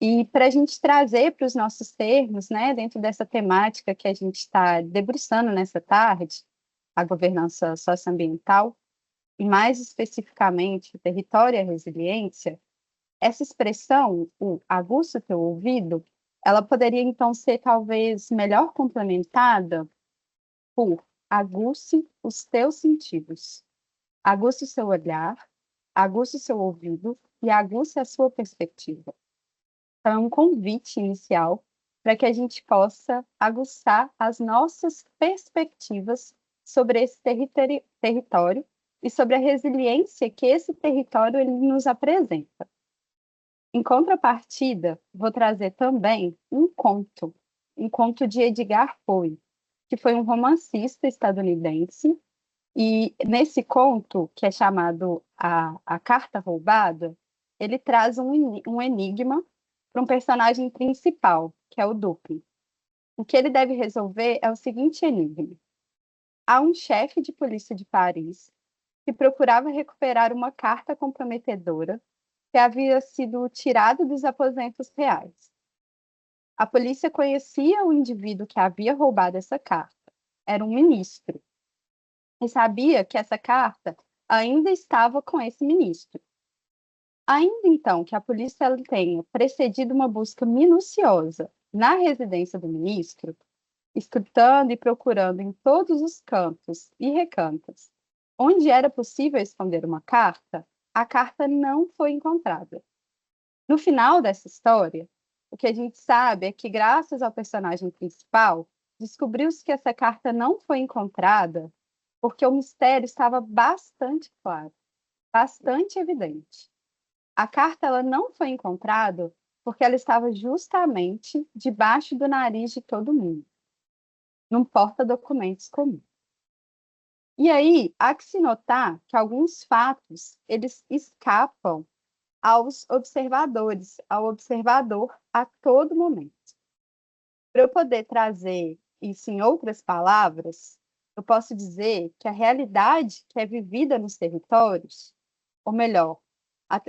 E para a gente trazer para os nossos termos, né, dentro dessa temática que a gente está debruçando nessa tarde, a governança socioambiental, e mais especificamente o território e a resiliência, essa expressão, o aguça o teu ouvido, ela poderia então ser talvez melhor complementada por aguce os teus sentidos, aguce o seu olhar, aguce o seu ouvido e aguce a sua perspectiva. Então, é um convite inicial para que a gente possa aguçar as nossas perspectivas sobre esse território e sobre a resiliência que esse território ele nos apresenta. Em contrapartida, vou trazer também um conto de Edgar Poe, que foi um romancista estadunidense, e nesse conto, que é chamado A Carta Roubada, ele traz um enigma para um personagem principal, que é o Dupin. O que ele deve resolver é o seguinte enigma. Há um chefe de polícia de Paris que procurava recuperar uma carta comprometedora que havia sido tirada dos aposentos reais. A polícia conhecia o indivíduo que havia roubado essa carta. Era um ministro. E sabia que essa carta ainda estava com esse ministro. Ainda então que a polícia tenha precedido uma busca minuciosa na residência do ministro, escutando e procurando em todos os cantos e recantos onde era possível esconder uma carta, a carta não foi encontrada. No final dessa história, o que a gente sabe é que, graças ao personagem principal, descobriu-se que essa carta não foi encontrada porque o mistério estava bastante claro, bastante evidente. A carta ela não foi encontrada porque ela estava justamente debaixo do nariz de todo mundo, num porta-documentos comum. E aí, há que se notar que alguns fatos, eles escapam aos observadores, ao observador a todo momento. Para eu poder trazer isso em outras palavras, eu posso dizer que a realidade que é vivida nos territórios, ou melhor,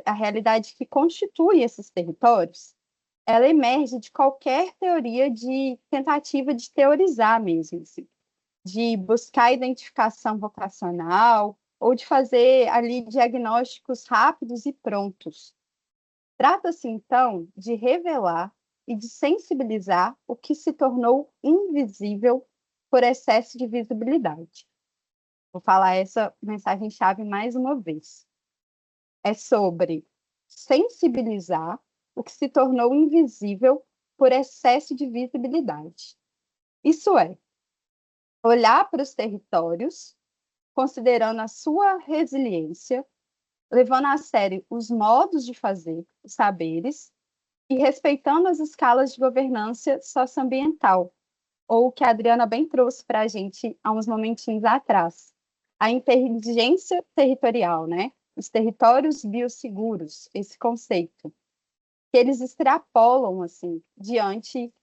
a realidade que constitui esses territórios, ela emerge de qualquer teoria de tentativa de teorizar mesmo, assim, de buscar identificação vocacional ou de fazer ali diagnósticos rápidos e prontos. Trata-se, então, de revelar e de sensibilizar o que se tornou invisível por excesso de visibilidade. Vou falar essa mensagem-chave mais uma vez. É sobre sensibilizar o que se tornou invisível por excesso de visibilidade. Isso é, olhar para os territórios, considerando a sua resiliência, levando a sério os modos de fazer, os saberes, e respeitando as escalas de governança socioambiental, ou o que a Adriana bem trouxe para a gente há uns momentinhos atrás, a inteligência territorial, né? Os territórios biosseguros, esse conceito, que eles extrapolam, assim, diante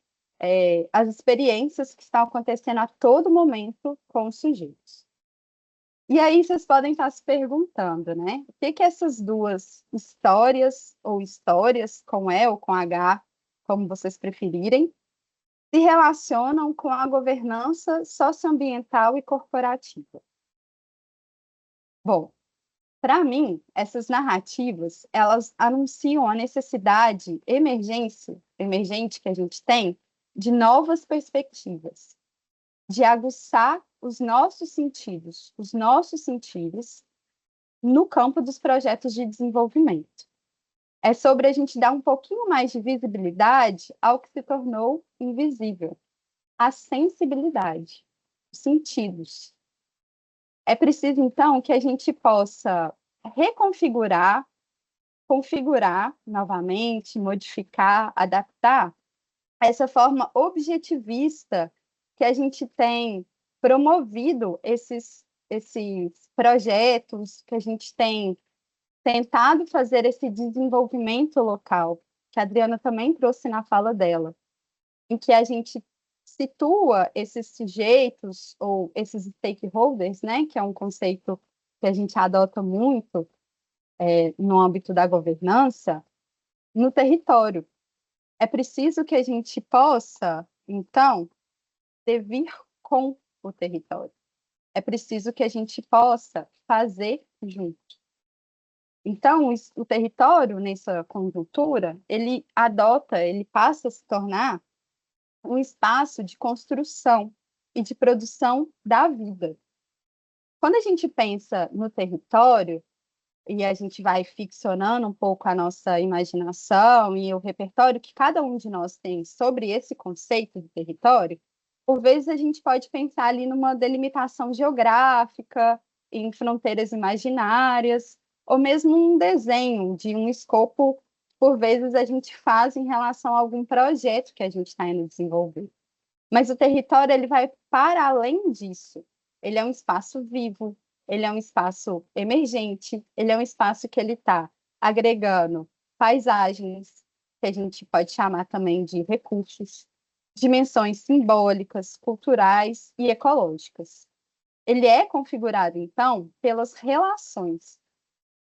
as experiências que estão acontecendo a todo momento com os sujeitos. E aí vocês podem estar se perguntando, né? O que essas duas histórias, ou histórias, com E ou com H, como vocês preferirem, se relacionam com a governança socioambiental e corporativa? Bom, para mim, essas narrativas, elas anunciam a necessidade emergente que a gente tem de novas perspectivas, de aguçar os nossos sentidos no campo dos projetos de desenvolvimento. É sobre a gente dar um pouquinho mais de visibilidade ao que se tornou invisível, a sensibilidade, os sentidos. É preciso, então, que a gente possa reconfigurar, configurar novamente, modificar, adaptar essa forma objetivista que a gente tem promovido esses projetos, que a gente tem tentado fazer esse desenvolvimento local, que a Adriana também trouxe na fala dela, em que a gente situa esses sujeitos ou esses stakeholders, né, que é um conceito que a gente adota muito no âmbito da governança, no território. É preciso que a gente possa, então, devir com o território. É preciso que a gente possa fazer junto. Então, o território, nessa conjuntura, ele passa a se tornar um espaço de construção e de produção da vida. Quando a gente pensa no território, e a gente vai ficcionando um pouco a nossa imaginação e o repertório que cada um de nós tem sobre esse conceito de território, por vezes a gente pode pensar ali numa delimitação geográfica, em fronteiras imaginárias, ou mesmo um desenho de um escopo, por vezes a gente faz em relação a algum projeto que a gente está indo desenvolver. Mas o território ele vai para além disso. Ele é um espaço vivo, ele é um espaço emergente, ele é um espaço que ele está agregando paisagens, que a gente pode chamar também de recursos, dimensões simbólicas, culturais e ecológicas. Ele é configurado, então, pelas relações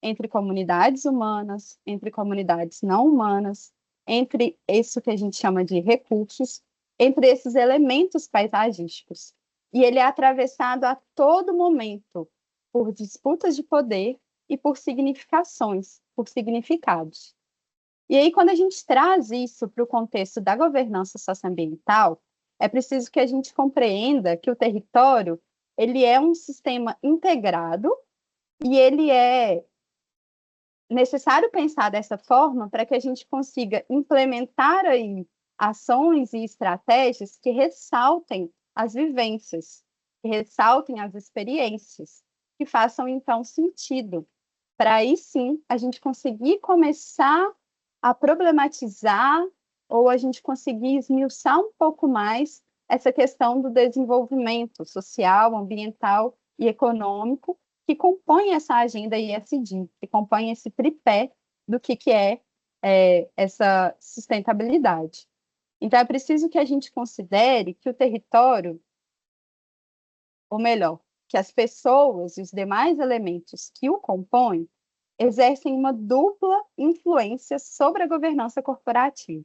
entre comunidades humanas, entre comunidades não humanas, entre isso que a gente chama de recursos, entre esses elementos paisagísticos. E ele é atravessado a todo momento por disputas de poder e por significações, por significados. E aí, quando a gente traz isso para o contexto da governança socioambiental, é preciso que a gente compreenda que o território ele é um sistema integrado e ele é necessário pensar dessa forma para que a gente consiga implementar aí ações e estratégias que ressaltem as vivências, que ressaltem as experiências, que façam então sentido, para aí sim a gente conseguir começar a problematizar ou a gente conseguir esmiuçar um pouco mais essa questão do desenvolvimento social, ambiental e econômico que compõe essa agenda ESG, que compõe esse tripé do que é essa sustentabilidade. Então, é preciso que a gente considere que o território, ou melhor, que as pessoas e os demais elementos que o compõem exercem uma dupla influência sobre a governança corporativa.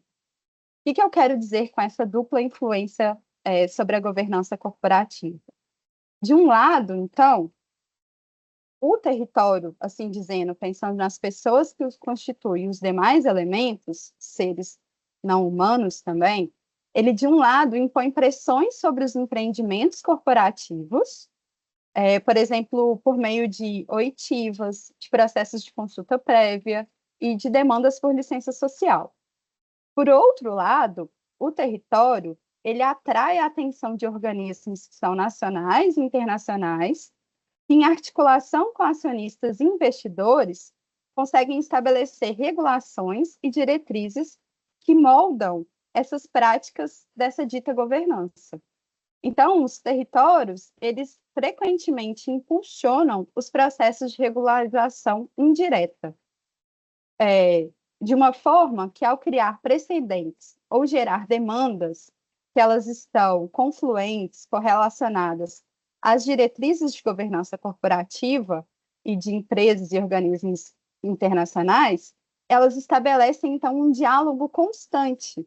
O que eu quero dizer com essa dupla influência sobre a governança corporativa? De um lado, então, o território, assim dizendo, pensando nas pessoas que os constituem, os demais elementos, seres não humanos também, ele, de um lado, impõe pressões sobre os empreendimentos corporativos, por exemplo, por meio de oitivas, de processos de consulta prévia e de demandas por licença social. Por outro lado, o território ele atrai a atenção de organismos que são nacionais e internacionais, que, em articulação com acionistas e investidores, conseguem estabelecer regulações e diretrizes que moldam essas práticas dessa dita governança. Então, os territórios, eles frequentemente impulsionam os processos de regularização indireta, de uma forma que, ao criar precedentes ou gerar demandas que elas estão confluentes, correlacionadas às diretrizes de governança corporativa e de empresas e organismos internacionais, elas estabelecem, então, um diálogo constante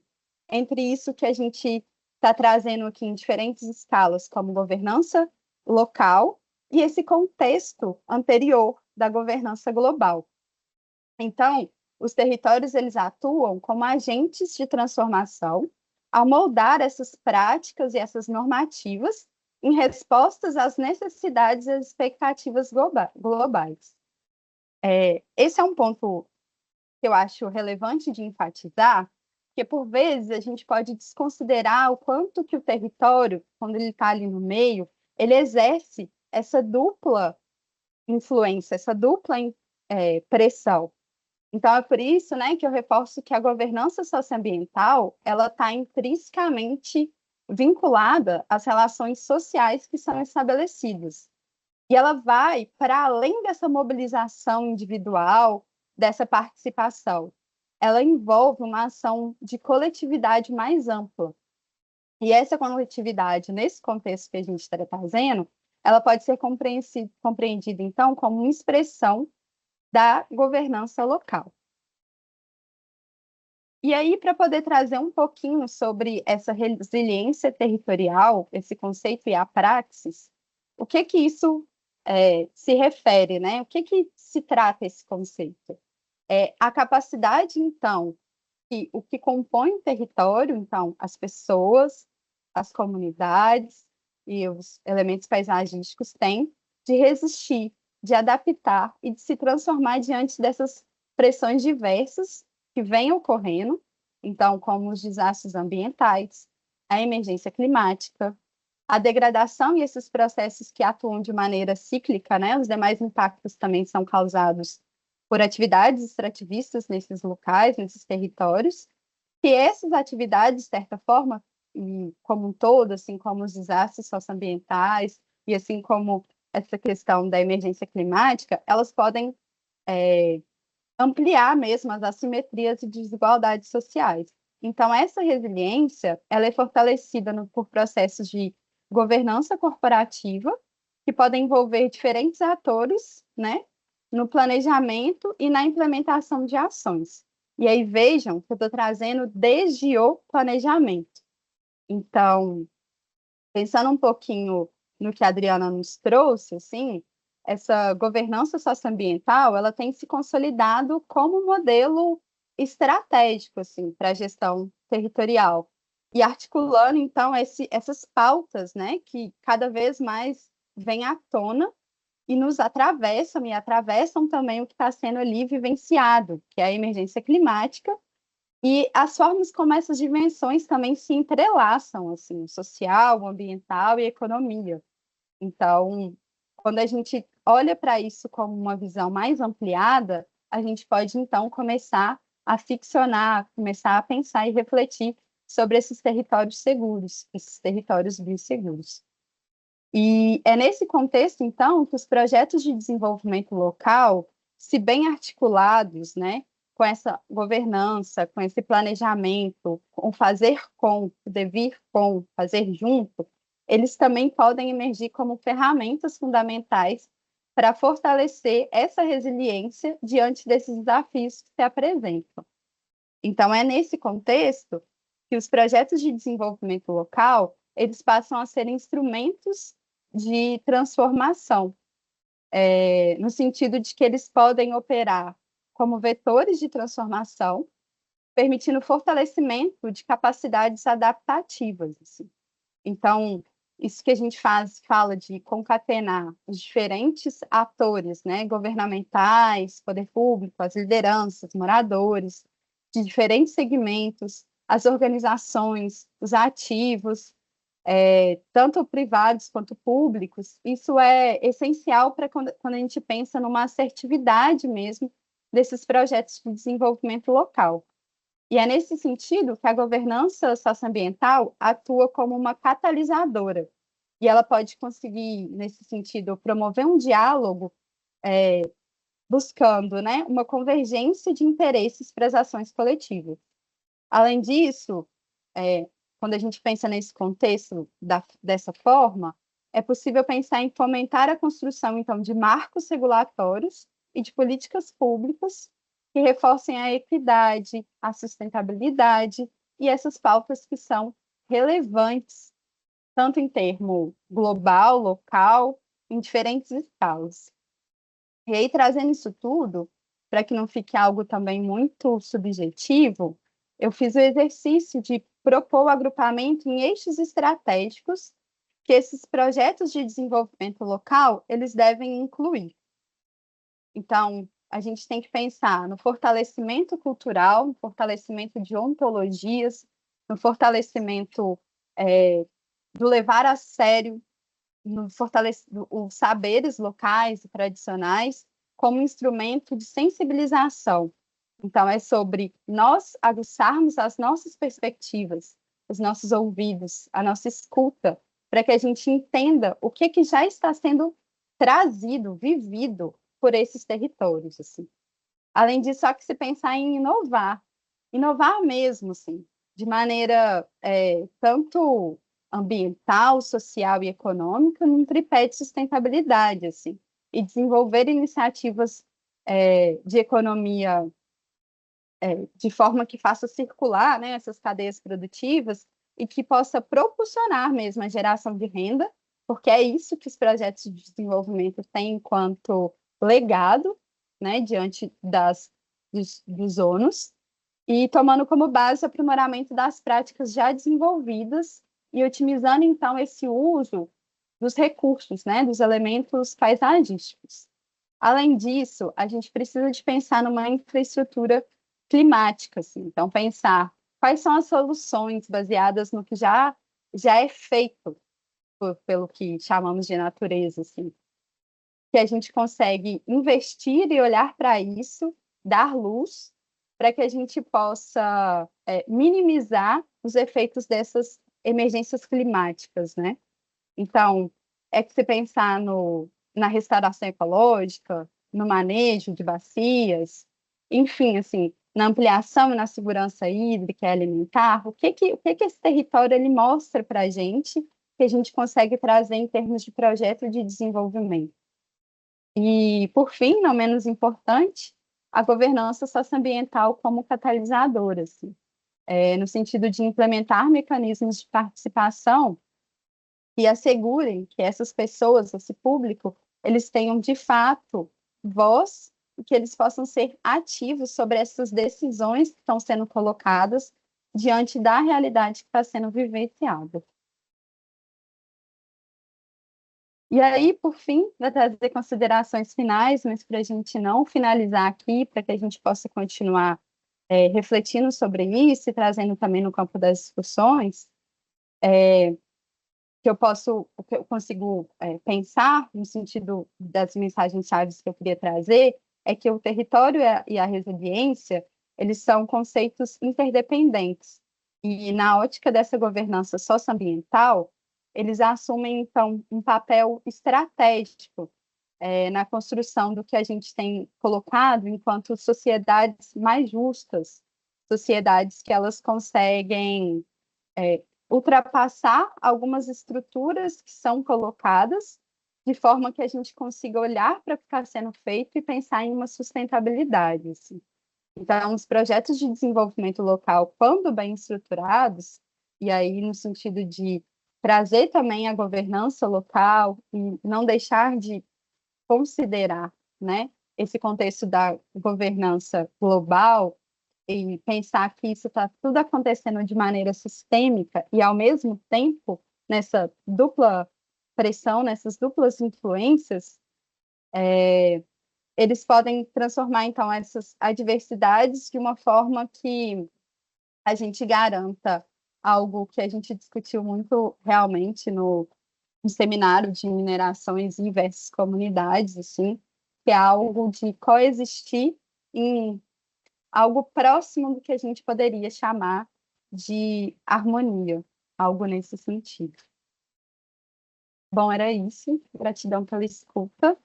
entre isso que a gente está trazendo aqui em diferentes escalas, como governança local, e esse contexto anterior da governança global. Então, os territórios eles atuam como agentes de transformação ao moldar essas práticas e essas normativas em respostas às necessidades e às expectativas globais. Esse é um ponto que eu acho relevante de enfatizar, porque, por vezes, a gente pode desconsiderar o quanto que o território, quando ele está ali no meio, ele exerce essa dupla influência, essa dupla pressão. Então, é por isso, né, que eu reforço que a governança socioambiental ela está intrinsecamente vinculada às relações sociais que são estabelecidas. E ela vai para além dessa mobilização individual, dessa participação. Ela envolve uma ação de coletividade mais ampla. E essa coletividade, nesse contexto que a gente está trazendo, ela pode ser compreendida, então, como uma expressão da governança local. E aí, para poder trazer um pouquinho sobre essa resiliência territorial, esse conceito e a praxis, o que isso se refere, né? O que se trata esse conceito? A capacidade, então, que o que compõe o território, então, as pessoas, as comunidades e os elementos paisagísticos têm de resistir de adaptar e de se transformar diante dessas pressões diversas que vêm ocorrendo, então, como os desastres ambientais, a emergência climática, a degradação e esses processos que atuam de maneira cíclica, né? Os demais impactos também são causados por atividades extrativistas nesses locais, nesses territórios, que essas atividades, de certa forma, como um todo, assim como os desastres socioambientais e assim como essa questão da emergência climática, elas podem ampliar mesmo as assimetrias e desigualdades sociais. Então, essa resiliência, ela é fortalecida por processos de governança corporativa, que podem envolver diferentes atores, né, no planejamento e na implementação de ações. E aí vejam que eu estou trazendo desde o planejamento. Então, pensando um pouquinho no que a Adriana nos trouxe, assim, essa governança socioambiental, ela tem se consolidado como um modelo estratégico, assim, para a gestão territorial. E articulando, então, essas pautas, né, que cada vez mais vêm à tona e nos atravessam, e atravessam também o que está sendo ali vivenciado, que é a emergência climática, e as formas como essas dimensões também se entrelaçam, assim, social, ambiental e economia. Então, quando a gente olha para isso como uma visão mais ampliada, a gente pode, então, começar a ficcionar, começar a pensar e refletir sobre esses territórios seguros, esses territórios biosseguros. E é nesse contexto, então, que os projetos de desenvolvimento local, se bem articulados, né, com essa governança, com esse planejamento, com fazer com, devir com, fazer junto, eles também podem emergir como ferramentas fundamentais para fortalecer essa resiliência diante desses desafios que se apresentam. Então, é nesse contexto que os projetos de desenvolvimento local, eles passam a ser instrumentos de transformação, no sentido de que eles podem operar como vetores de transformação, permitindo o fortalecimento de capacidades adaptativas. Assim. Então, isso que a gente fala de concatenar os diferentes atores, né, governamentais, poder público, as lideranças, moradores, de diferentes segmentos, as organizações, os ativos, tanto privados quanto públicos, isso é essencial para quando a gente pensa numa assertividade mesmo desses projetos de desenvolvimento local. E é nesse sentido que a governança socioambiental atua como uma catalisadora, e ela pode conseguir, nesse sentido, promover um diálogo buscando, né, uma convergência de interesses para as ações coletivas. Além disso, quando a gente pensa nesse contexto dessa forma, é possível pensar em fomentar a construção, então, de marcos regulatórios e de políticas públicas que reforcem a equidade, a sustentabilidade e essas pautas que são relevantes, tanto em termo global, local, em diferentes escalas. E aí, trazendo isso tudo, para que não fique algo também muito subjetivo, eu fiz o exercício de propor o agrupamento em eixos estratégicos que esses projetos de desenvolvimento local, eles devem incluir. Então, a gente tem que pensar no fortalecimento cultural, no fortalecimento de ontologias, no fortalecimento do levar a sério, no os saberes locais e tradicionais como instrumento de sensibilização. Então, é sobre nós aguçarmos as nossas perspectivas, os nossos ouvidos, a nossa escuta, para que a gente entenda o que já está sendo trazido, vivido por esses territórios. Assim. Além disso, só que se pensar em inovar mesmo, assim, de maneira tanto ambiental, social e econômica, num tripé de sustentabilidade, assim, e desenvolver iniciativas de economia de forma que faça circular, né, essas cadeias produtivas e que possa propulsionar mesmo a geração de renda, porque é isso que os projetos de desenvolvimento têm enquanto legado, né, diante dos ônus, e tomando como base o aprimoramento das práticas já desenvolvidas e otimizando, então, esse uso dos recursos, né, dos elementos paisagísticos. Além disso, a gente precisa de pensar numa infraestrutura climática, assim. Então, pensar quais são as soluções baseadas no que já é feito pelo que chamamos de natureza, assim, que a gente consegue investir e olhar para isso, dar luz, para que a gente possa minimizar os efeitos dessas emergências climáticas, né? Então, é que se pensar na restauração ecológica, no manejo de bacias, enfim, assim, na ampliação e na segurança hídrica e alimentar, o que esse território ele mostra para que a gente consegue trazer em termos de projeto de desenvolvimento. E, por fim, não menos importante, a governança socioambiental como catalisadora, assim, no sentido de implementar mecanismos de participação que assegurem que essas pessoas, esse público, eles tenham de fato voz e que eles possam ser ativos sobre essas decisões que estão sendo colocadas diante da realidade que está sendo vivenciada. E aí, por fim, vou trazer considerações finais, mas para a gente não finalizar aqui, para que a gente possa continuar refletindo sobre isso e trazendo também no campo das discussões, o que eu consigo pensar no sentido das mensagens-chave que eu queria trazer é que o território e a resiliência, eles são conceitos interdependentes. E na ótica dessa governança socioambiental, eles assumem, então, um papel estratégico na construção do que a gente tem colocado enquanto sociedades mais justas, sociedades que elas conseguem ultrapassar algumas estruturas que são colocadas, de forma que a gente consiga olhar para o que está sendo feito e pensar em uma sustentabilidade. Assim. Então, os projetos de desenvolvimento local, quando bem estruturados, e aí no sentido de trazer também a governança local e não deixar de considerar, né, esse contexto da governança global e pensar que isso está tudo acontecendo de maneira sistêmica e, ao mesmo tempo, nessa dupla pressão, nessas duplas influências, eles podem transformar, então, essas adversidades de uma forma que a gente garanta algo que a gente discutiu muito realmente no seminário de minerações versus comunidades, assim, que é algo de coexistir em algo próximo do que a gente poderia chamar de harmonia, algo nesse sentido. Bom, era isso. Gratidão pela escuta.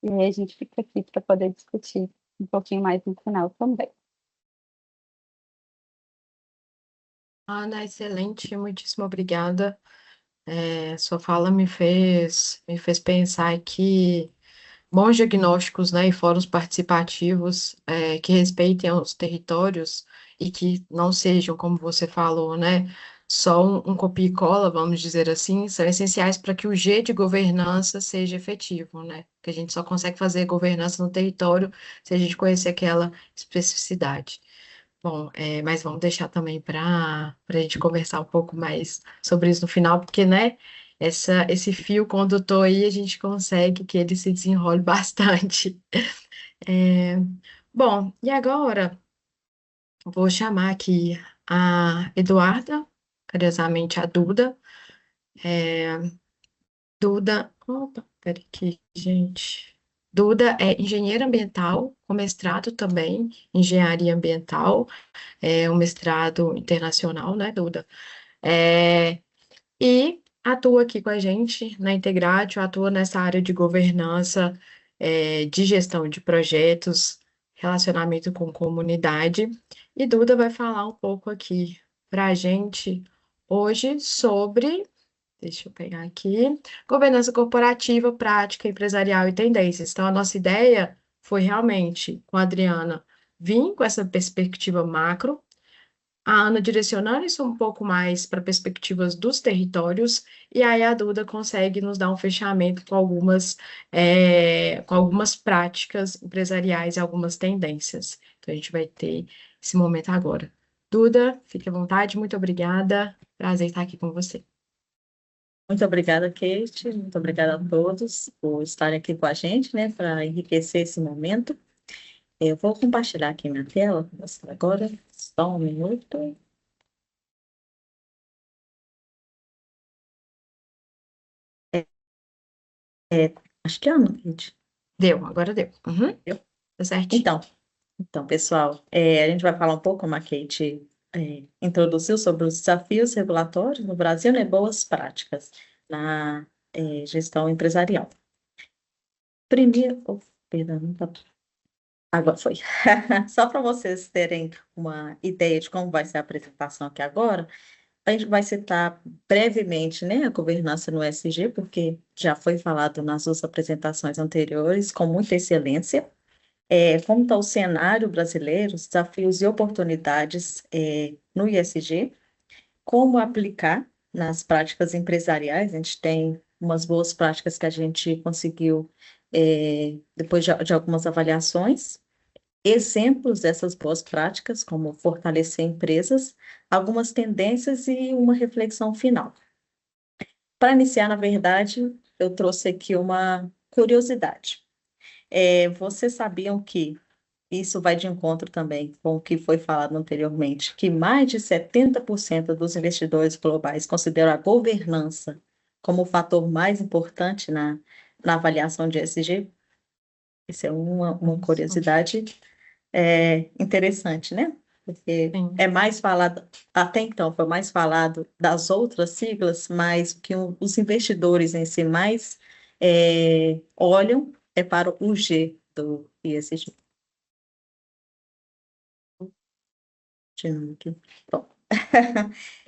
E aí a gente fica aqui para poder discutir um pouquinho mais no final também. Ana, excelente, muitíssimo obrigada. Sua fala me fez pensar que bons diagnósticos, né, e fóruns participativos que respeitem os territórios e que não sejam, como você falou, né, só um copia e cola, vamos dizer assim, são essenciais para que o G de governança seja efetivo, né? Que a gente só consegue fazer governança no território se a gente conhecer aquela especificidade. Bom, mas vamos deixar também para a gente conversar um pouco mais sobre isso no final, porque, né, esse fio condutor aí a gente consegue que ele se desenrole bastante. É, bom, e agora vou chamar aqui a Eduarda, carinhosamente a Duda. Duda, opa, peraí aqui, gente. Duda é engenheira ambiental, com mestrado também em engenharia ambiental, um mestrado internacional, né, Duda? É, e atua aqui com a gente na Integratio, atua nessa área de governança, de gestão de projetos, relacionamento com comunidade. E Duda vai falar um pouco aqui para a gente hoje sobre, deixa eu pegar aqui, governança corporativa, prática empresarial e tendências. Então, a nossa ideia foi realmente, com a Adriana, vir com essa perspectiva macro, a Ana direcionando isso um pouco mais para perspectivas dos territórios, e aí a Duda consegue nos dar um fechamento com algumas práticas empresariais e algumas tendências. Então, a gente vai ter esse momento agora. Duda, fique à vontade, muito obrigada. Prazer estar aqui com você. Muito obrigada, Kate. Muito obrigada a todos por estarem aqui com a gente, né, para enriquecer esse momento. Eu vou compartilhar aqui minha tela com você agora. Só um minuto. É, acho que é, não, Kate. Deu, agora deu. Uhum, Deu? tá certinho. Então, pessoal, a gente vai falar um pouco, como a Kate introduziu, sobre os desafios regulatórios no Brasil, né, boas práticas na gestão empresarial. Primeiro, perdão, não tá. Agora foi. Só para vocês terem uma ideia de como vai ser a apresentação aqui agora, a gente vai citar brevemente, né, a governança no ESG, porque já foi falado nas duas apresentações anteriores com muita excelência. Como está o cenário brasileiro, os desafios e oportunidades no ISG, como aplicar nas práticas empresariais. A gente tem umas boas práticas que a gente conseguiu depois de algumas avaliações, exemplos dessas boas práticas, como fortalecer empresas, algumas tendências e uma reflexão final. Para iniciar, na verdade, eu trouxe aqui uma curiosidade. Vocês sabiam que isso vai de encontro também com o que foi falado anteriormente, que mais de 70% dos investidores globais consideram a governança como o fator mais importante na avaliação de ESG? Isso é uma curiosidade interessante, né? Porque Sim. é mais falado, até então, foi mais falado das outras siglas, mas o que os investidores em si mais olham é para o G do ESG. Bom,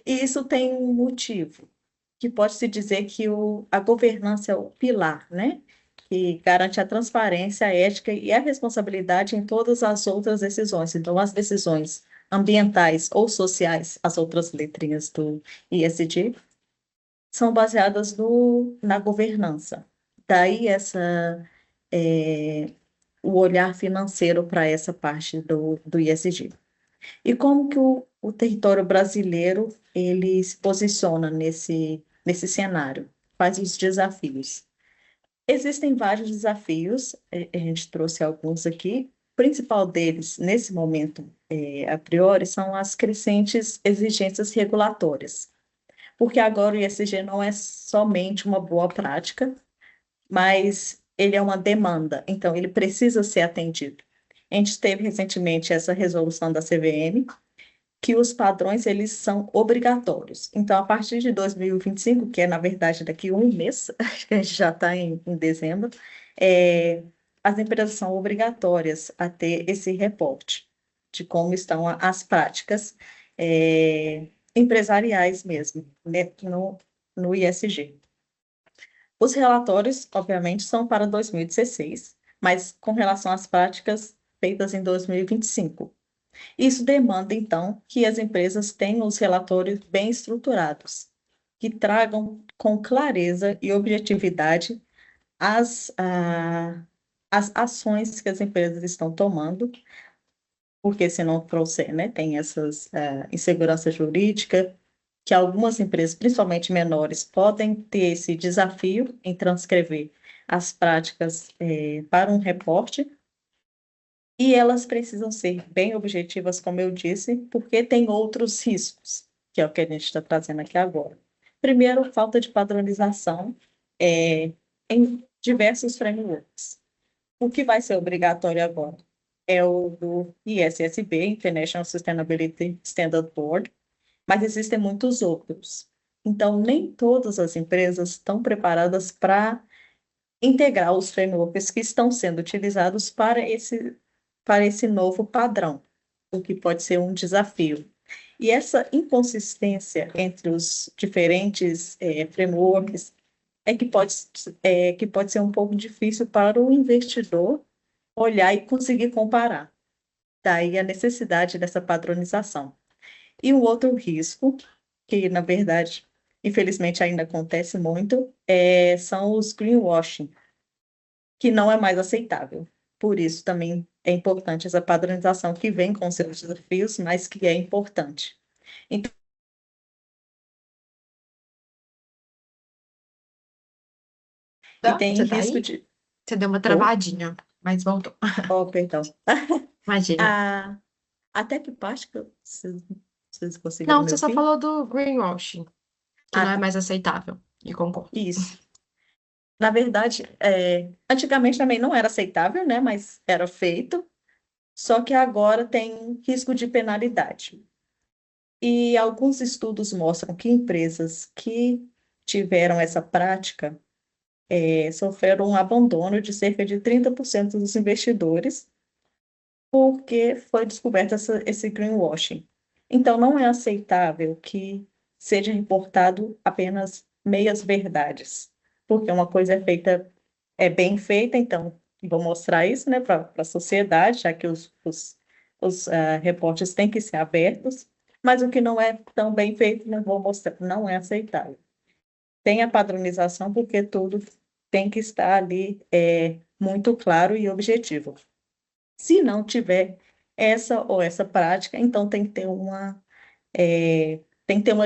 e isso tem um motivo, que pode-se dizer que a governança é o pilar, né? Que garante a transparência, a ética e a responsabilidade em todas as outras decisões. Então, as decisões ambientais ou sociais, as outras letrinhas do ISD, são baseadas na governança. Daí o olhar financeiro para essa parte do ISD. E como que o território brasileiro ele se posiciona nesse cenário? Quais os desafios? Existem vários desafios, a gente trouxe alguns aqui. O principal deles, nesse momento, a priori, são as crescentes exigências regulatórias. Porque agora o ISG não é somente uma boa prática, mas ele é uma demanda, então ele precisa ser atendido. A gente teve recentemente essa resolução da CVM, que os padrões eles são obrigatórios. Então, a partir de 2025, que é, na verdade, daqui a um mês, acho que a gente já está em dezembro, as empresas são obrigatórias a ter esse reporte de como estão as práticas empresariais mesmo, né, no ISG. Os relatórios, obviamente, são para 2016, mas com relação às práticas feitas em 2025. Isso demanda, então, que as empresas tenham os relatórios bem estruturados, que tragam com clareza e objetividade as ações que as empresas estão tomando, porque se não trouxer, né, tem essas insegurança jurídica, que algumas empresas, principalmente menores, podem ter esse desafio em transcrever as práticas para um reporte, e elas precisam ser bem objetivas, como eu disse, porque tem outros riscos, que é o que a gente está trazendo aqui agora. Primeiro, falta de padronização em diversos frameworks. O que vai ser obrigatório agora é o do ISSB, International Sustainability Standard Board, mas existem muitos outros. Então, nem todas as empresas estão preparadas para integrar os frameworks que estão sendo utilizados para esse novo padrão, o que pode ser um desafio. E essa inconsistência entre os diferentes frameworks que pode ser um pouco difícil para o investidor olhar e conseguir comparar. Daí a necessidade dessa padronização. E o outro risco, que na verdade, infelizmente ainda acontece muito, são os greenwashing, que não é mais aceitável. Por isso também é importante essa padronização que vem com seus desafios, mas que é importante. Então, E tem Você tá risco aí? de... Você deu uma Tô? travadinha, mas voltou. Oh, perdão. Imagina. Ah, até que parte que vocês conseguiram Não, me você só ouvir? falou do greenwashing, que Ah, não é tá. mais aceitável. E concordo. Isso. Na verdade, antigamente também não era aceitável, né? Mas era feito. Só que agora tem risco de penalidade. E alguns estudos mostram que empresas que tiveram essa prática sofreram um abandono de cerca de 30% dos investidores, porque foi descoberto esse greenwashing. Então, não é aceitável que seja reportado apenas meias verdades, porque uma coisa é bem feita, então vou mostrar isso, né, para a sociedade, já que os reportes têm que ser abertos, mas o que não é tão bem feito, não vou mostrar, não é aceitável. Tem a padronização, porque tudo tem que estar ali muito claro e objetivo. Se não tiver essa ou essa prática, então tem que ter uma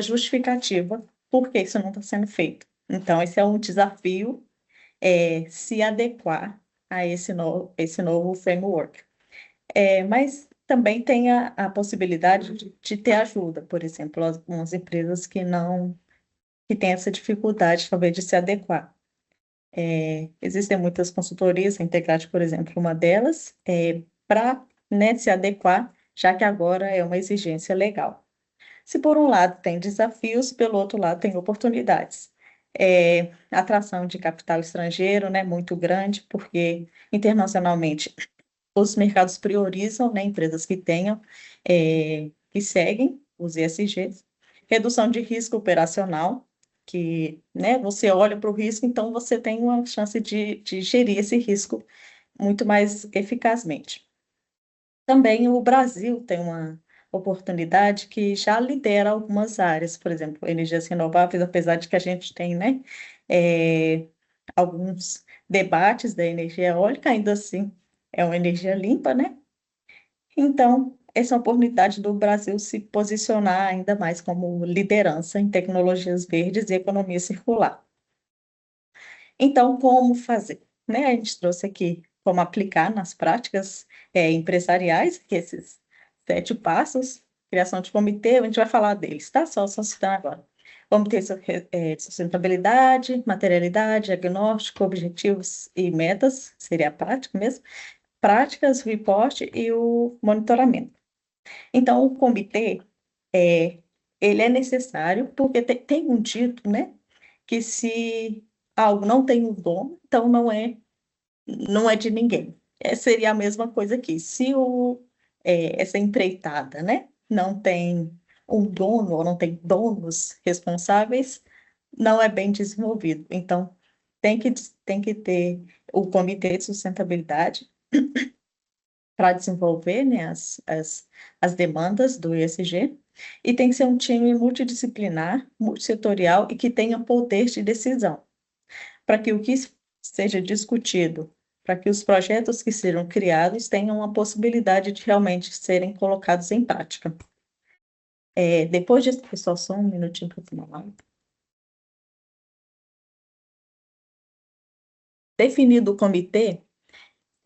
justificativa por que isso não está sendo feito. Então, esse é um desafio, se adequar a esse novo framework. Mas também tem a possibilidade de ter ajuda, por exemplo, algumas empresas que têm essa dificuldade, talvez, de se adequar. Existem muitas consultorias, a Integrate, por exemplo, uma delas, para, né, se adequar, já que agora é uma exigência legal. Se por um lado tem desafios, pelo outro lado tem oportunidades. Atração de capital estrangeiro, né, muito grande, porque internacionalmente os mercados priorizam, né, empresas que tenham, que seguem os ESGs. Redução de risco operacional, que, né, você olha para o risco, então você tem uma chance de gerir esse risco muito mais eficazmente. Também o Brasil tem uma oportunidade que já lidera algumas áreas, por exemplo, energias renováveis, apesar de que a gente tem, né, alguns debates da energia eólica, ainda assim é uma energia limpa, né? Então, essa é uma oportunidade do Brasil se posicionar ainda mais como liderança em tecnologias verdes e economia circular. Então, como fazer? Né? A gente trouxe aqui como aplicar nas práticas empresariais, que esses 7 passos, criação de comitê, a gente vai falar deles, tá? Só citar agora. Comitê de sustentabilidade, materialidade, diagnóstico, objetivos e metas, seria a prática mesmo, práticas, report e o monitoramento. Então, o comitê, é, ele é necessário porque tem um dito, né, que se algo não tem um dono, então não é de ninguém. Seria a mesma coisa aqui. Se essa empreitada, né, não tem um dono ou não tem donos responsáveis, não é bem desenvolvido. Então, tem que, tem que ter o comitê de sustentabilidade para desenvolver, né, as demandas do ESG, e tem que ser um time multidisciplinar, multissetorial e que tenha poder de decisão, para que o que seja discutido, para que os projetos que serão criados tenham a possibilidade de realmente serem colocados em prática. Depois disso, pessoal, só um minutinho para finalizar. Definido o comitê,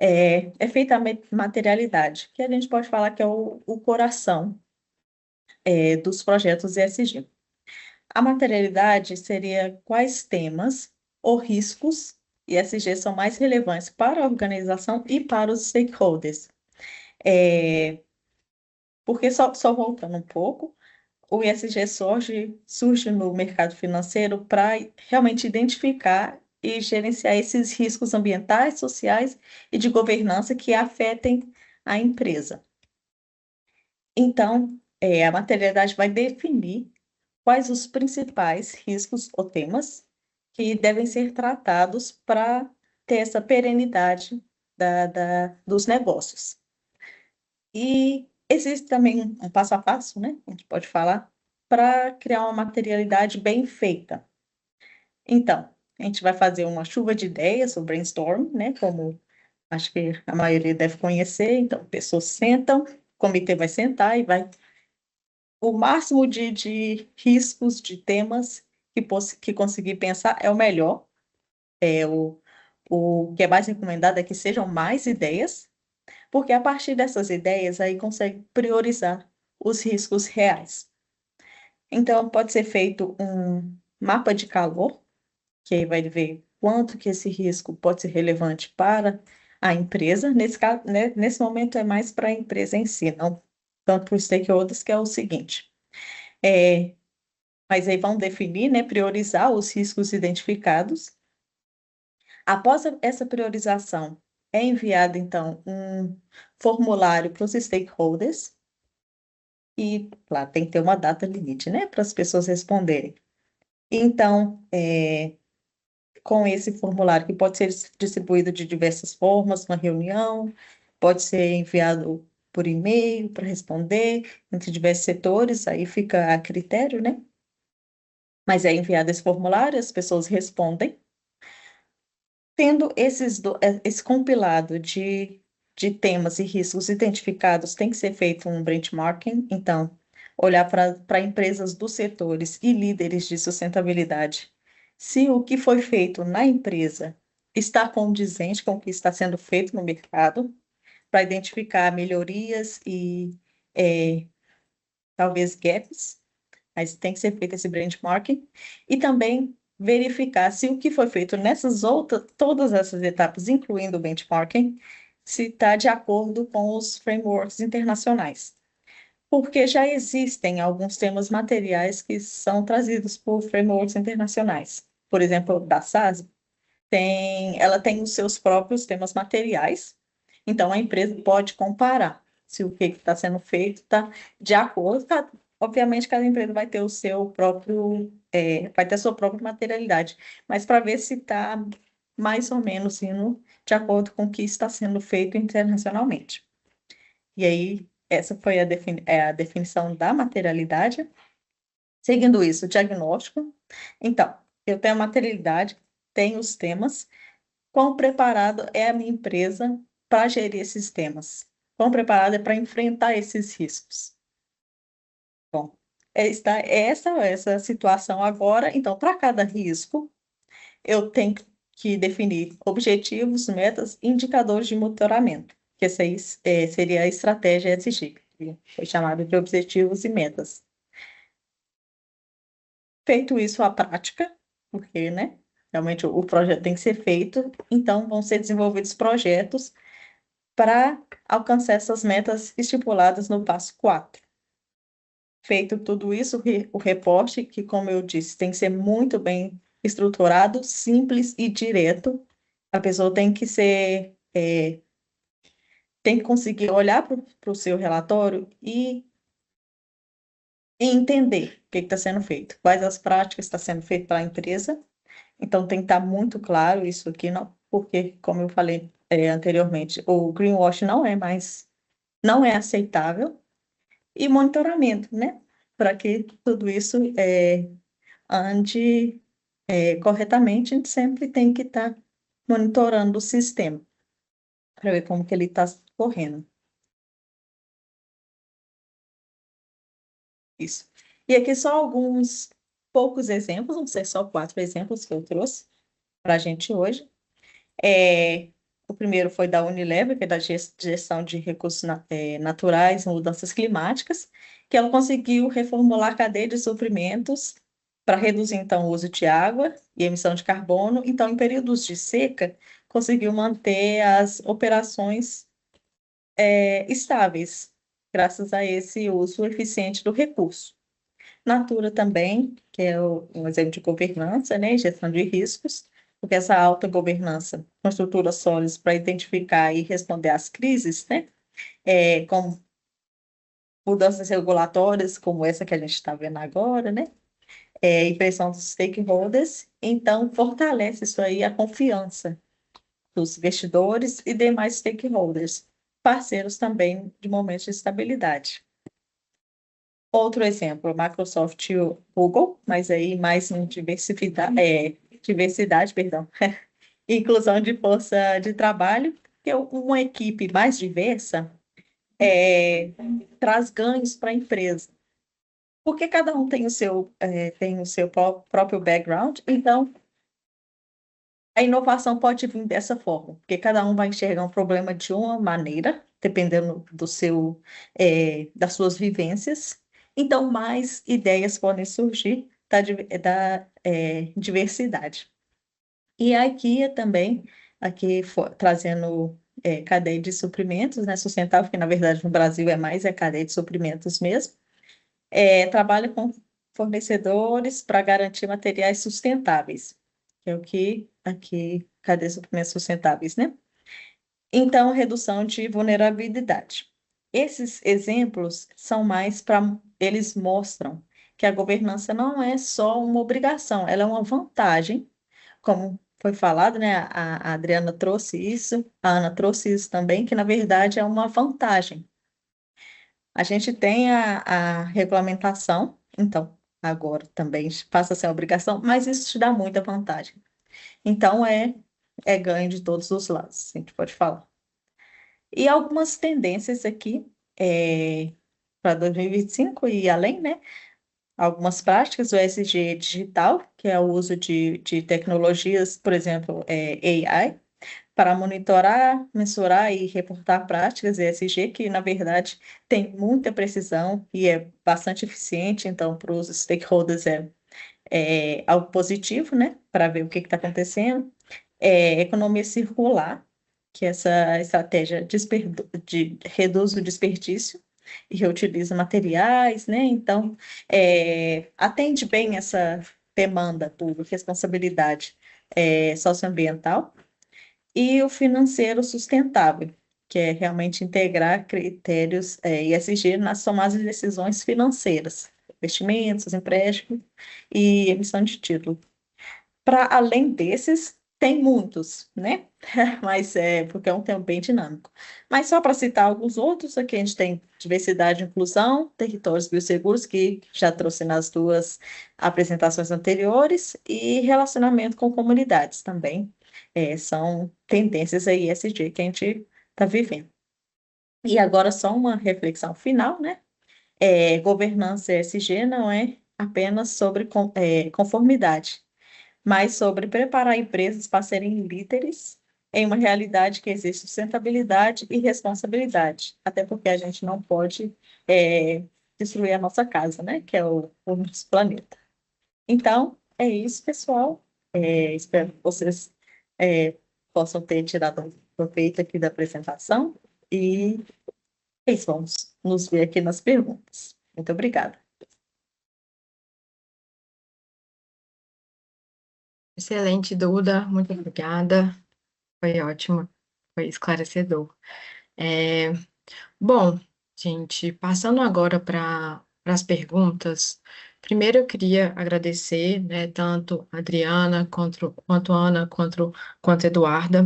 é feita a materialidade, que a gente pode falar que é o coração dos projetos ESG. A materialidade seria quais temas ou riscos ESG são mais relevantes para a organização e para os stakeholders. Porque só voltando um pouco, o ESG surge no mercado financeiro para realmente identificar e gerenciar esses riscos ambientais, sociais e de governança que afetem a empresa. Então, a materialidade vai definir quais os principais riscos ou temas que devem ser tratados para ter essa perenidade dos negócios. E existe também um passo a passo, né? A gente pode falar, para criar uma materialidade bem feita. Então, a gente vai fazer uma chuva de ideias, o brainstorm, né? Como acho que a maioria deve conhecer. Então, pessoas sentam, o comitê vai sentar e vai o máximo de riscos, de temas que conseguir pensar é o melhor. O que é mais recomendado é que sejam mais ideias, porque a partir dessas ideias aí consegue priorizar os riscos reais. Então, pode ser feito um mapa de calor, que aí vai ver quanto que esse risco pode ser relevante para a empresa. Nesse caso, né, nesse momento é mais para a empresa em si, não tanto para os stakeholders, que é o seguinte. Mas aí vão definir, né, priorizar os riscos identificados. Após essa priorização, é enviado, então, um formulário para os stakeholders, e lá tem que ter uma data limite, né, para as pessoas responderem. Então, com esse formulário, que pode ser distribuído de diversas formas, uma reunião, pode ser enviado por e-mail para responder, entre diversos setores, aí fica a critério, né? Mas é enviado esse formulário, as pessoas respondem. Tendo esse compilado de temas e riscos identificados, tem que ser feito um benchmarking, então, olhar para empresas dos setores e líderes de sustentabilidade, se o que foi feito na empresa está condizente com o que está sendo feito no mercado, para identificar melhorias e talvez gaps, mas tem que ser feito esse benchmarking, e também verificar se o que foi feito nessas outras, todas essas etapas, incluindo o benchmarking, se está de acordo com os frameworks internacionais. Porque já existem alguns temas materiais que são trazidos por frameworks internacionais. Por exemplo, da SASB, ela tem os seus próprios temas materiais, então a empresa pode comparar se o que está sendo feito está de acordo. Obviamente, cada empresa vai ter o seu próprio, vai ter a sua própria materialidade, mas para ver se está mais ou menos indo de acordo com o que está sendo feito internacionalmente. E aí, essa foi a definição da materialidade. Seguindo isso, o diagnóstico. Então, eu tenho a materialidade, tenho os temas. Quão preparado é a minha empresa para gerir esses temas? Quão preparada é para enfrentar esses riscos? Bom, está essa situação agora. Então, para cada risco, eu tenho que definir objetivos, metas e indicadores de monitoramento, que essa aí, seria a estratégia ESG, que foi chamada de objetivos e metas. Feito isso, a prática, porque, né, realmente o projeto tem que ser feito, então vão ser desenvolvidos projetos para alcançar essas metas estipuladas no passo 4. Feito tudo isso, o reporte, que, como eu disse, tem que ser muito bem estruturado, simples e direto. A pessoa tem que tem que conseguir olhar para o seu relatório e entender o que está sendo feito, quais as práticas estão sendo feitas para a empresa. Então, tem que estar muito claro isso aqui, não, porque, como eu falei anteriormente, o greenwash não é aceitável. E monitoramento, né? Para que tudo isso ande corretamente, a gente sempre tem que estar monitorando o sistema para ver como que ele está correndo. Isso. E aqui só alguns poucos exemplos, vão ser só 4 exemplos que eu trouxe para a gente hoje. O primeiro foi da Unilever, que é da gestão de recursos naturais e mudanças climáticas, que ela conseguiu reformular a cadeia de suprimentos para reduzir, então, o uso de água e emissão de carbono. Então, em períodos de seca, conseguiu manter as operações estáveis, graças a esse uso eficiente do recurso. Natura também, que é um exemplo de governança, né, e gestão de riscos, porque essa alta governança com estruturas sólidas para identificar e responder às crises, né, como mudanças regulatórias, como essa que a gente está vendo agora, né, e pressão dos stakeholders, então fortalece isso aí a confiança dos investidores e demais stakeholders, parceiros também de momentos de estabilidade. Outro exemplo, Microsoft e o Google, mas aí mais em diversidade, perdão, inclusão de força de trabalho, porque uma equipe mais diversa traz ganhos para a empresa. Porque cada um tem o seu próprio background, então a inovação pode vir dessa forma, porque cada um vai enxergar um problema de uma maneira, dependendo das suas vivências. Então, mais ideias podem surgir da diversidade. E aqui também, trazendo cadeia de suprimentos, né, sustentável, que na verdade no Brasil é mais cadeia de suprimentos mesmo, trabalha com fornecedores para garantir materiais sustentáveis, que é o que aqui, cadeia de suprimentos sustentáveis, né? Então, redução de vulnerabilidade. Esses exemplos são mais para, eles mostram que a governança não é só uma obrigação, ela é uma vantagem, como foi falado, né? A Adriana trouxe isso, a Ana trouxe isso também, que na verdade é uma vantagem. A gente tem a regulamentação, então agora também passa a ser uma obrigação, mas isso te dá muita vantagem. Então é ganho de todos os lados, a gente pode falar. E algumas tendências aqui para 2025 e além, né? Algumas práticas, o ESG digital, que é o uso de tecnologias, por exemplo, AI, para monitorar, mensurar e reportar práticas ESG, que na verdade tem muita precisão e é bastante eficiente, então para os stakeholders é algo positivo, né? Para ver o que está acontecendo. Economia circular, que é essa estratégia reduz o desperdício e reutiliza materiais, né? Então, atende bem essa demanda por responsabilidade socioambiental. E o financeiro sustentável, que é realmente integrar critérios ESG nas tomadas de decisões financeiras, investimentos, empréstimos e emissão de título. Para além desses, tem muitos, né? Mas porque é um tema bem dinâmico. Mas só para citar alguns outros, aqui a gente tem diversidade e inclusão, territórios biosseguros, que já trouxe nas duas apresentações anteriores, e relacionamento com comunidades também. São tendências aí ESG que a gente está vivendo. E agora só uma reflexão final, né? Governança ESG não é apenas sobre conformidade, mas sobre preparar empresas para serem líderes em uma realidade que existe sustentabilidade e responsabilidade, até porque a gente não pode destruir a nossa casa, né, que é o nosso planeta. Então, é isso, pessoal. Espero que vocês possam ter tirado um proveito aqui da apresentação e vamos nos ver aqui nas perguntas. Muito obrigada. Excelente, Duda, muito obrigada. Foi ótimo, foi esclarecedor. Bom, gente, passando agora para as perguntas, primeiro eu queria agradecer, né, tanto a Adriana, quanto a Ana, quanto a Eduarda.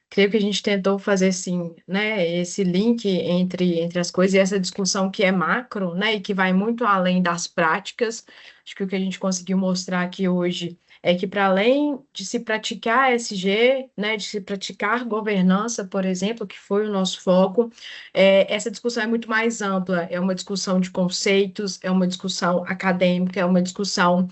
Creio que a gente tentou fazer, assim, né, esse link entre as coisas e essa discussão que é macro, né, e que vai muito além das práticas. Acho que o que a gente conseguiu mostrar aqui hoje é que, para além de se praticar ESG, né, de se praticar governança, por exemplo, que foi o nosso foco, essa discussão é muito mais ampla, é uma discussão de conceitos, é uma discussão acadêmica, é uma discussão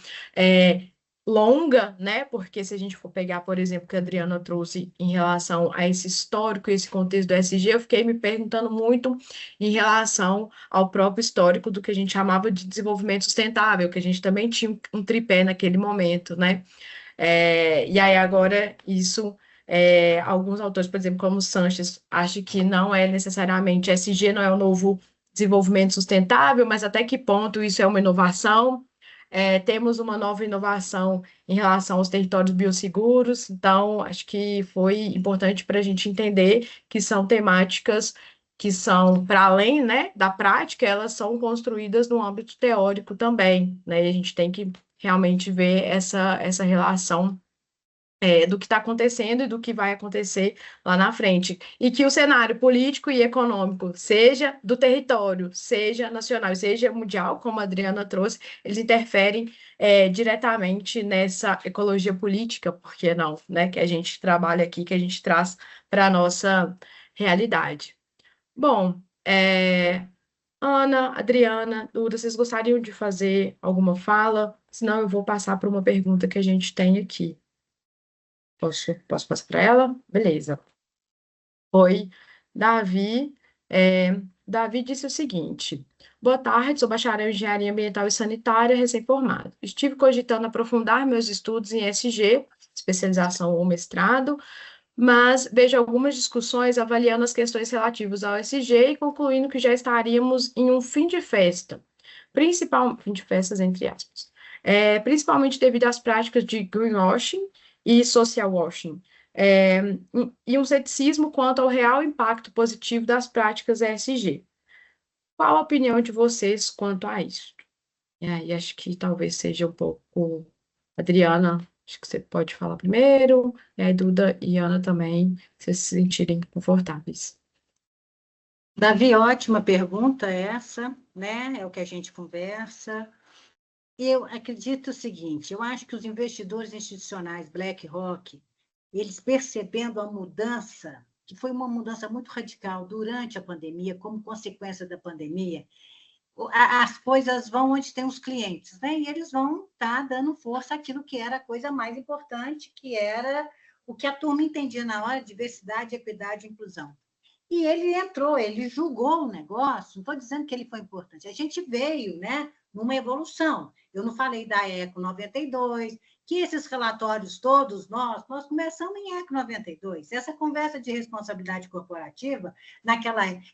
longa, né? Porque se a gente for pegar, por exemplo, o que a Adriana trouxe em relação a esse histórico, esse contexto do ESG, eu fiquei me perguntando muito em relação ao próprio histórico do que a gente chamava de desenvolvimento sustentável, que a gente também tinha um tripé naquele momento, né? E aí agora isso, alguns autores, por exemplo, como Sanches, acham que não é necessariamente ESG, não é o novo desenvolvimento sustentável, mas até que ponto isso é uma inovação? Temos uma nova inovação em relação aos territórios biosseguros, então acho que foi importante para a gente entender que são temáticas que são, para além, né, da prática, elas são construídas no âmbito teórico também, né, e a gente tem que realmente ver essa relação do que está acontecendo e do que vai acontecer lá na frente. E que o cenário político e econômico, seja do território, seja nacional, seja mundial, como a Adriana trouxe, eles interferem diretamente nessa ecologia política, por que não, né? Que a gente trabalha aqui, que a gente traz para a nossa realidade. Bom, Ana, Adriana, Duda, vocês gostariam de fazer alguma fala? Senão eu vou passar para uma pergunta que a gente tem aqui. Posso passar para ela? Beleza. Oi, Davi. Davi disse o seguinte: Boa tarde, sou bacharel em Engenharia Ambiental e Sanitária, recém-formado. Estive cogitando aprofundar meus estudos em ESG, especialização ou mestrado, mas vejo algumas discussões avaliando as questões relativas ao ESG e concluindo que já estaríamos em um fim de festa, fim de festas entre aspas, principalmente devido às práticas de greenwashing e social washing, e um ceticismo quanto ao real impacto positivo das práticas ESG. Qual a opinião de vocês quanto a isso? E aí, acho que talvez seja um pouco. Adriana, acho que você pode falar primeiro, e aí Duda e Ana também, se vocês se sentirem confortáveis. Davi, ótima pergunta essa, né? É o que a gente conversa. Eu acredito o seguinte, eu acho que os investidores institucionais BlackRock, eles percebendo a mudança, que foi uma mudança muito radical durante a pandemia, como consequência da pandemia, as coisas vão onde tem os clientes, né? E eles vão estar dando força àquilo que era a coisa mais importante, que era o que a turma entendia na hora, diversidade, equidade e inclusão. E ele entrou, ele julgou o negócio, não estou dizendo que ele foi importante, a gente veio, né, numa evolução. Eu não falei da ECO 92, que esses relatórios todos, nós começamos em ECO 92. Essa conversa de responsabilidade corporativa,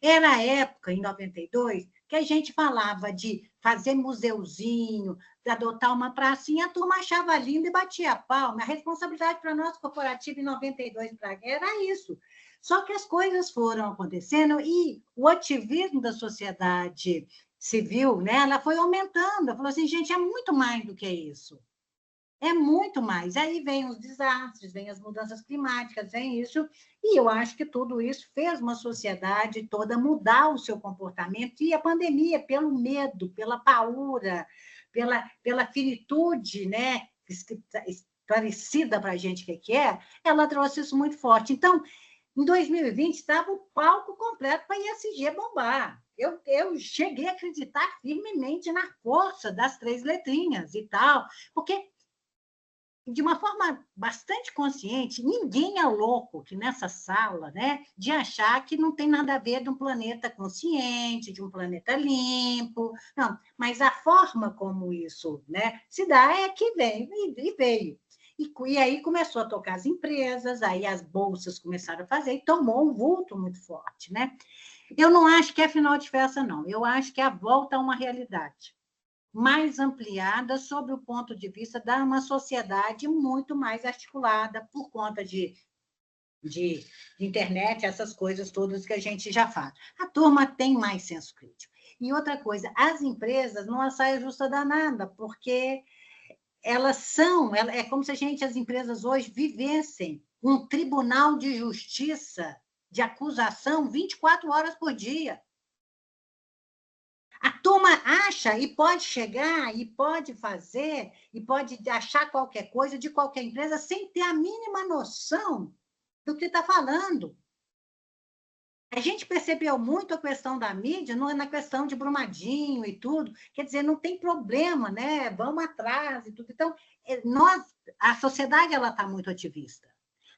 era a época, em 92, que a gente falava de fazer museuzinho, de adotar uma pracinha, a turma achava lindo e batia a palma. A responsabilidade para nós, corporativa, em 92, era isso. Só que as coisas foram acontecendo e o ativismo da sociedade civil, né, ela foi aumentando. Ela falou assim, gente, é muito mais do que isso. É muito mais. Aí vem os desastres, vem as mudanças climáticas, vem isso. E eu acho que tudo isso fez uma sociedade toda mudar o seu comportamento. E a pandemia, pelo medo, pela paura, pela finitude, né, esclarecida para a gente o que é, ela trouxe isso muito forte. Então, em 2020, estava o palco completo para a ESG bombar. Eu cheguei a acreditar firmemente na força das 3 letrinhas e tal, porque, de uma forma bastante consciente, ninguém é louco que nessa sala, né, de achar que não tem nada a ver de um planeta consciente, de um planeta limpo. Não, mas a forma como isso, né, se dá é que vem, e veio. E aí começou a tocar as empresas, aí as bolsas começaram a fazer, e tomou um vulto muito forte, né? Eu não acho que é final de festa, não. Eu acho que é a volta a uma realidade mais ampliada sob o ponto de vista de uma sociedade muito mais articulada por conta de internet, essas coisas todas que a gente já fala. A turma tem mais senso crítico. E outra coisa, as empresas não é saia justa danada, porque é como se as empresas hoje vivessem um tribunal de justiça, de acusação, 24 horas por dia. A turma acha e pode chegar, e pode fazer, e pode achar qualquer coisa de qualquer empresa sem ter a mínima noção do que está falando. A gente percebeu muito a questão da mídia na questão de Brumadinho e tudo. Quer dizer, não tem problema, né? Vamos atrás e tudo. Então, a sociedade está muito ativista.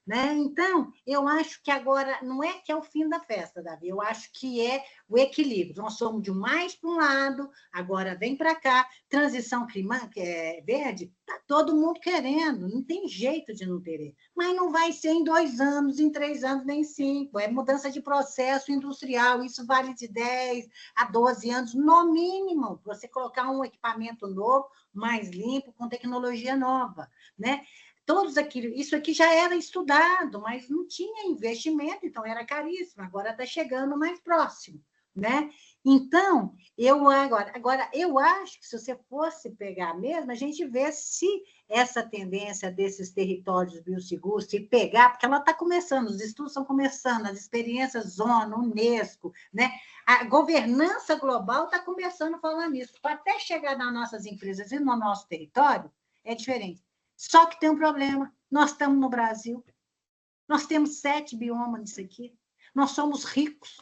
Né? Então, eu acho que agora, não é que é o fim da festa, Davi, eu acho que é o equilíbrio. Nós somos de mais para um lado, agora vem para cá, transição climática, verde, está todo mundo querendo, não tem jeito de não querer. Mas não vai ser em 2 anos, em 3 anos, nem 5. É mudança de processo industrial, isso vale de 10 a 12 anos, no mínimo, você colocar um equipamento novo, mais limpo, com tecnologia nova, né? Isso aqui já era estudado, mas não tinha investimento, então era caríssimo, agora está chegando mais próximo, né? Então, eu acho que se você fosse pegar mesmo, a gente vê se essa tendência desses territórios biosseguros, se pegar, porque ela está começando, os estudos estão começando, as experiências ONU, Unesco, né? A governança global está começando a falar nisso. Até chegar nas nossas empresas e no nosso território, é diferente. Só que tem um problema, nós estamos no Brasil, nós temos 7 biomas nisso aqui, nós somos ricos,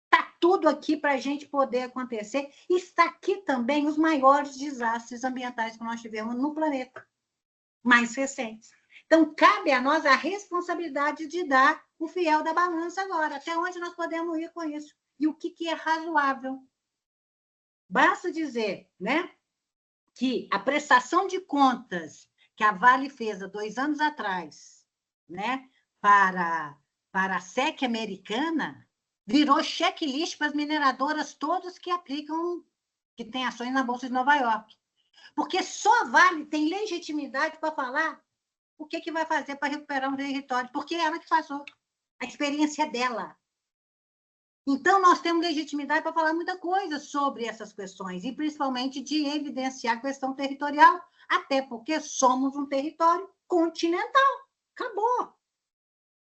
está tudo aqui para a gente poder acontecer, e está aqui também os maiores desastres ambientais que nós tivemos no planeta, mais recentes. Então, cabe a nós a responsabilidade de dar o fiel da balança agora. Até onde nós podemos ir com isso? E o que é razoável? Basta dizer, né, que a prestação de contas que a Vale fez há 2 anos atrás, né, para a SEC americana, virou checklist para as mineradoras todas que aplicam, que têm ações na Bolsa de Nova York. Porque só a Vale tem legitimidade para falar o que vai fazer para recuperar um território, porque é ela que passou, a experiência dela. Então, nós temos legitimidade para falar muita coisa sobre essas questões, e principalmente de evidenciar a questão territorial, até porque somos um território continental. Acabou.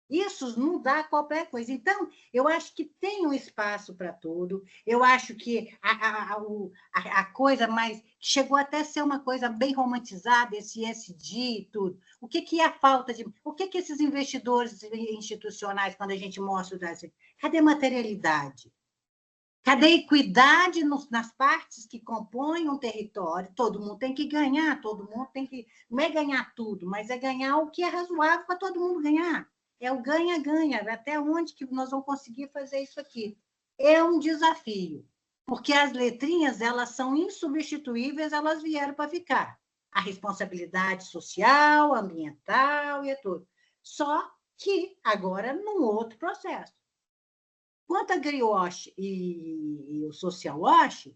Isso não dá qualquer coisa. Então, eu acho que tem um espaço para tudo. Eu acho que a coisa mais... Chegou até a ser uma coisa bem romantizada, esse ESG e tudo. O que é a falta de... O que esses investidores institucionais, quando a gente mostra o Brasil... Cadê a materialidade? Cadê a equidade nas partes que compõem um território? Todo mundo tem que ganhar, todo mundo tem que... Não é ganhar tudo, mas é ganhar o que é razoável para todo mundo ganhar. É o ganha-ganha. Até onde que nós vamos conseguir fazer isso aqui? É um desafio, porque as letrinhas, elas são insubstituíveis, elas vieram para ficar. A responsabilidade social, ambiental e tudo. Só que agora num outro processo. Quanto a greenwash e o social wash,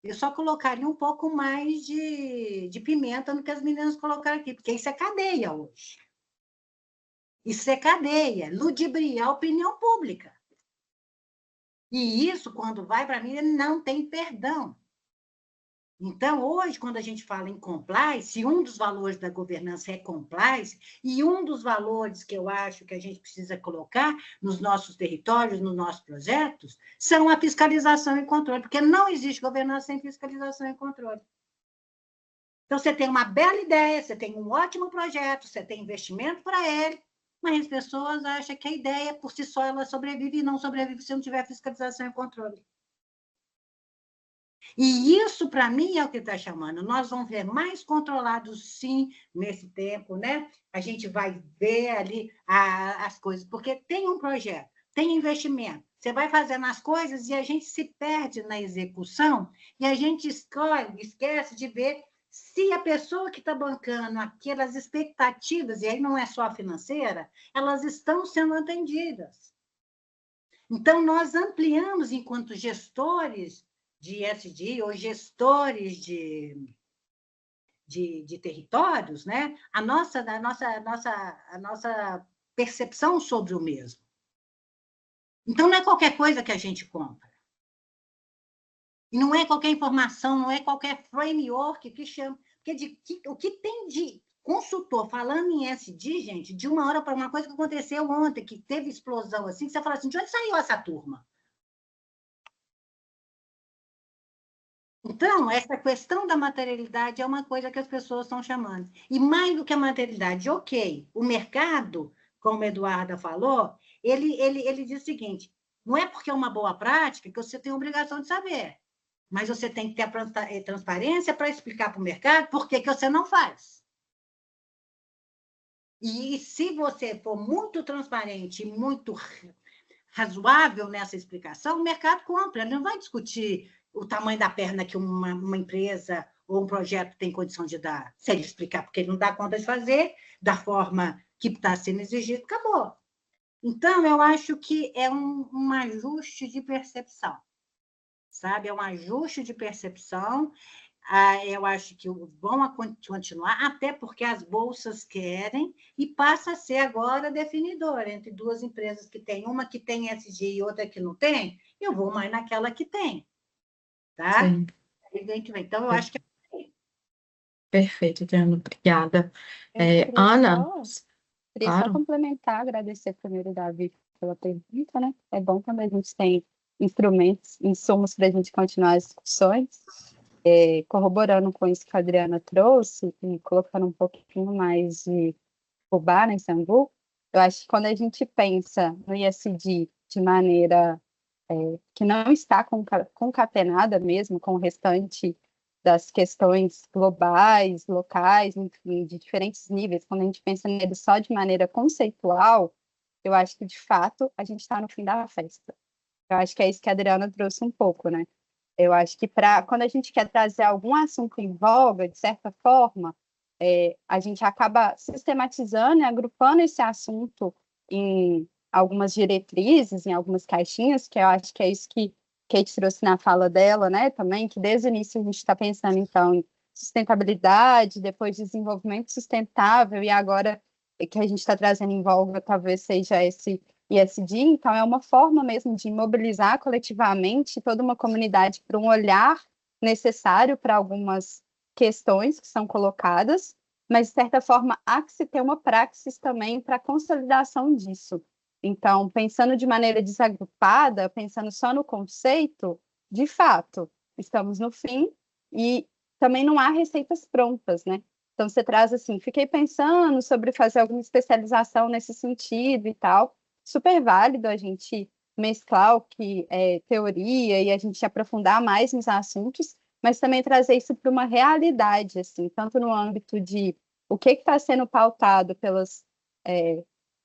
eu só colocaria um pouco mais de pimenta no que as meninas colocaram aqui, porque isso é cadeia hoje. Isso é cadeia, ludibriar a opinião pública. E isso, quando vai para a mídia, não tem perdão. Então, hoje, quando a gente fala em compliance, um dos valores da governança é compliance, e um dos valores que eu acho que a gente precisa colocar nos nossos territórios, nos nossos projetos, são a fiscalização e controle, porque não existe governança sem fiscalização e controle. Então, você tem uma bela ideia, você tem um ótimo projeto, você tem investimento para ele, mas as pessoas acham que a ideia, por si só, ela sobrevive e não sobrevive se não tiver fiscalização e controle. E isso, para mim, é o que está chamando. Nós vamos ver mais controlados, sim, nesse tempo, né? A gente vai ver ali as coisas, porque tem um projeto, tem investimento. Você vai fazendo as coisas e a gente se perde na execução e a gente esquece de ver se a pessoa que está bancando aquelas expectativas, e aí não é só financeira, elas estão sendo atendidas. Então, nós ampliamos, enquanto gestores de ESG ou gestores de territórios, né, a nossa percepção sobre o mesmo. Então, não é qualquer coisa que a gente compra. E não é qualquer informação, não é qualquer framework que chama. Porque o que tem de consultor falando em ESG, gente, de uma hora para uma coisa que aconteceu ontem, que teve explosão assim, que você fala assim, de onde saiu essa turma? Então, essa questão da materialidade é uma coisa que as pessoas estão chamando. E mais do que a materialidade, ok, o mercado, como a Eduarda falou, ele diz o seguinte, não é porque é uma boa prática que você tem a obrigação de saber, mas você tem que ter a transparência para explicar para o mercado por que você não faz. E se você for muito transparente e muito razoável nessa explicação, o mercado compra, ele não vai discutir o tamanho da perna que uma empresa ou um projeto tem condição de dar. Se ele explicar porque ele não dá conta de fazer, da forma que está sendo exigido, acabou. Então, eu acho que é um ajuste de percepção, sabe? É um ajuste de percepção. Eu acho que vão continuar, até porque as bolsas querem, e passa a ser agora definidor entre duas empresas que tem, uma que tem ESG e outra que não tem, eu vou mais naquela que tem. Tá? Sim. Então, eu acho que Perfeito, Adriana, obrigada. Eu Ana, queria só claro. complementar, agradecer primeiro, Davi, pela pergunta, né? É bom quando a gente tem instrumentos, insumos para a gente continuar as discussões. Corroborando com isso que a Adriana trouxe, e colocando um pouquinho mais de Fubá, né, Xangu, eu acho que quando a gente pensa no ISD de maneira que não está concatenada mesmo com o restante das questões globais, locais, enfim, de diferentes níveis, quando a gente pensa nele só de maneira conceitual, eu acho que, de fato, a gente está no fim da festa. Eu acho que é isso que a Adriana trouxe um pouco, né? Eu acho que quando a gente quer trazer algum assunto em voga, de certa forma, a gente acaba sistematizando e agrupando esse assunto em algumas diretrizes, em algumas caixinhas, que eu acho que é isso que Kate trouxe na fala dela, né, também, que desde o início a gente está pensando, então, em sustentabilidade, depois desenvolvimento sustentável, e agora que a gente está trazendo em voga talvez seja esse ESG, então é uma forma mesmo de mobilizar coletivamente toda uma comunidade para um olhar necessário para algumas questões que são colocadas, mas, de certa forma, há que se ter uma praxis também para a consolidação disso. Então, pensando de maneira desagrupada, pensando só no conceito, de fato, estamos no fim e também não há receitas prontas, né? Então, você traz assim, fiquei pensando sobre fazer alguma especialização nesse sentido e tal. Super válido a gente mesclar o que é teoria e a gente aprofundar mais nos assuntos, mas também trazer isso para uma realidade, assim, tanto no âmbito de o que está sendo pautado pelas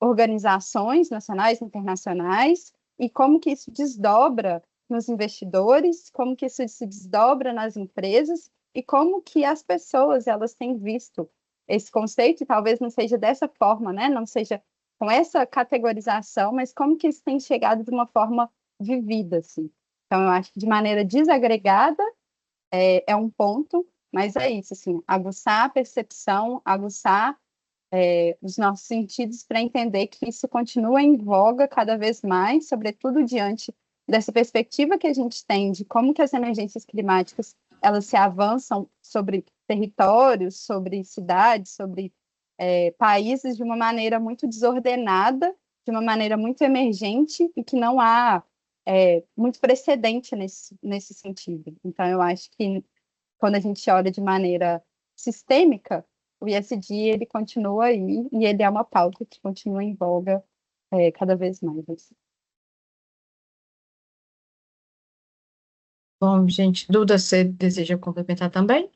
organizações nacionais e internacionais e como que isso desdobra nos investidores, como que isso se desdobra nas empresas e como que as pessoas elas têm visto esse conceito, e talvez não seja dessa forma, né? Não seja com essa categorização, mas como que isso tem chegado de uma forma vivida, assim. Então, eu acho que de maneira desagregada é um ponto, mas é isso, assim, aguçar a percepção, aguçar os nossos sentidos para entender que isso continua em voga cada vez mais, sobretudo diante dessa perspectiva que a gente tem de como que as emergências climáticas elas se avançam sobre territórios, sobre cidades, sobre países de uma maneira muito desordenada, de uma maneira muito emergente e que não há muito precedente nesse sentido. Então, eu acho que quando a gente olha de maneira sistêmica, o ISD ele continua aí e ele é uma pauta que continua em voga cada vez mais. Assim. Bom, gente, Duda, você deseja complementar também?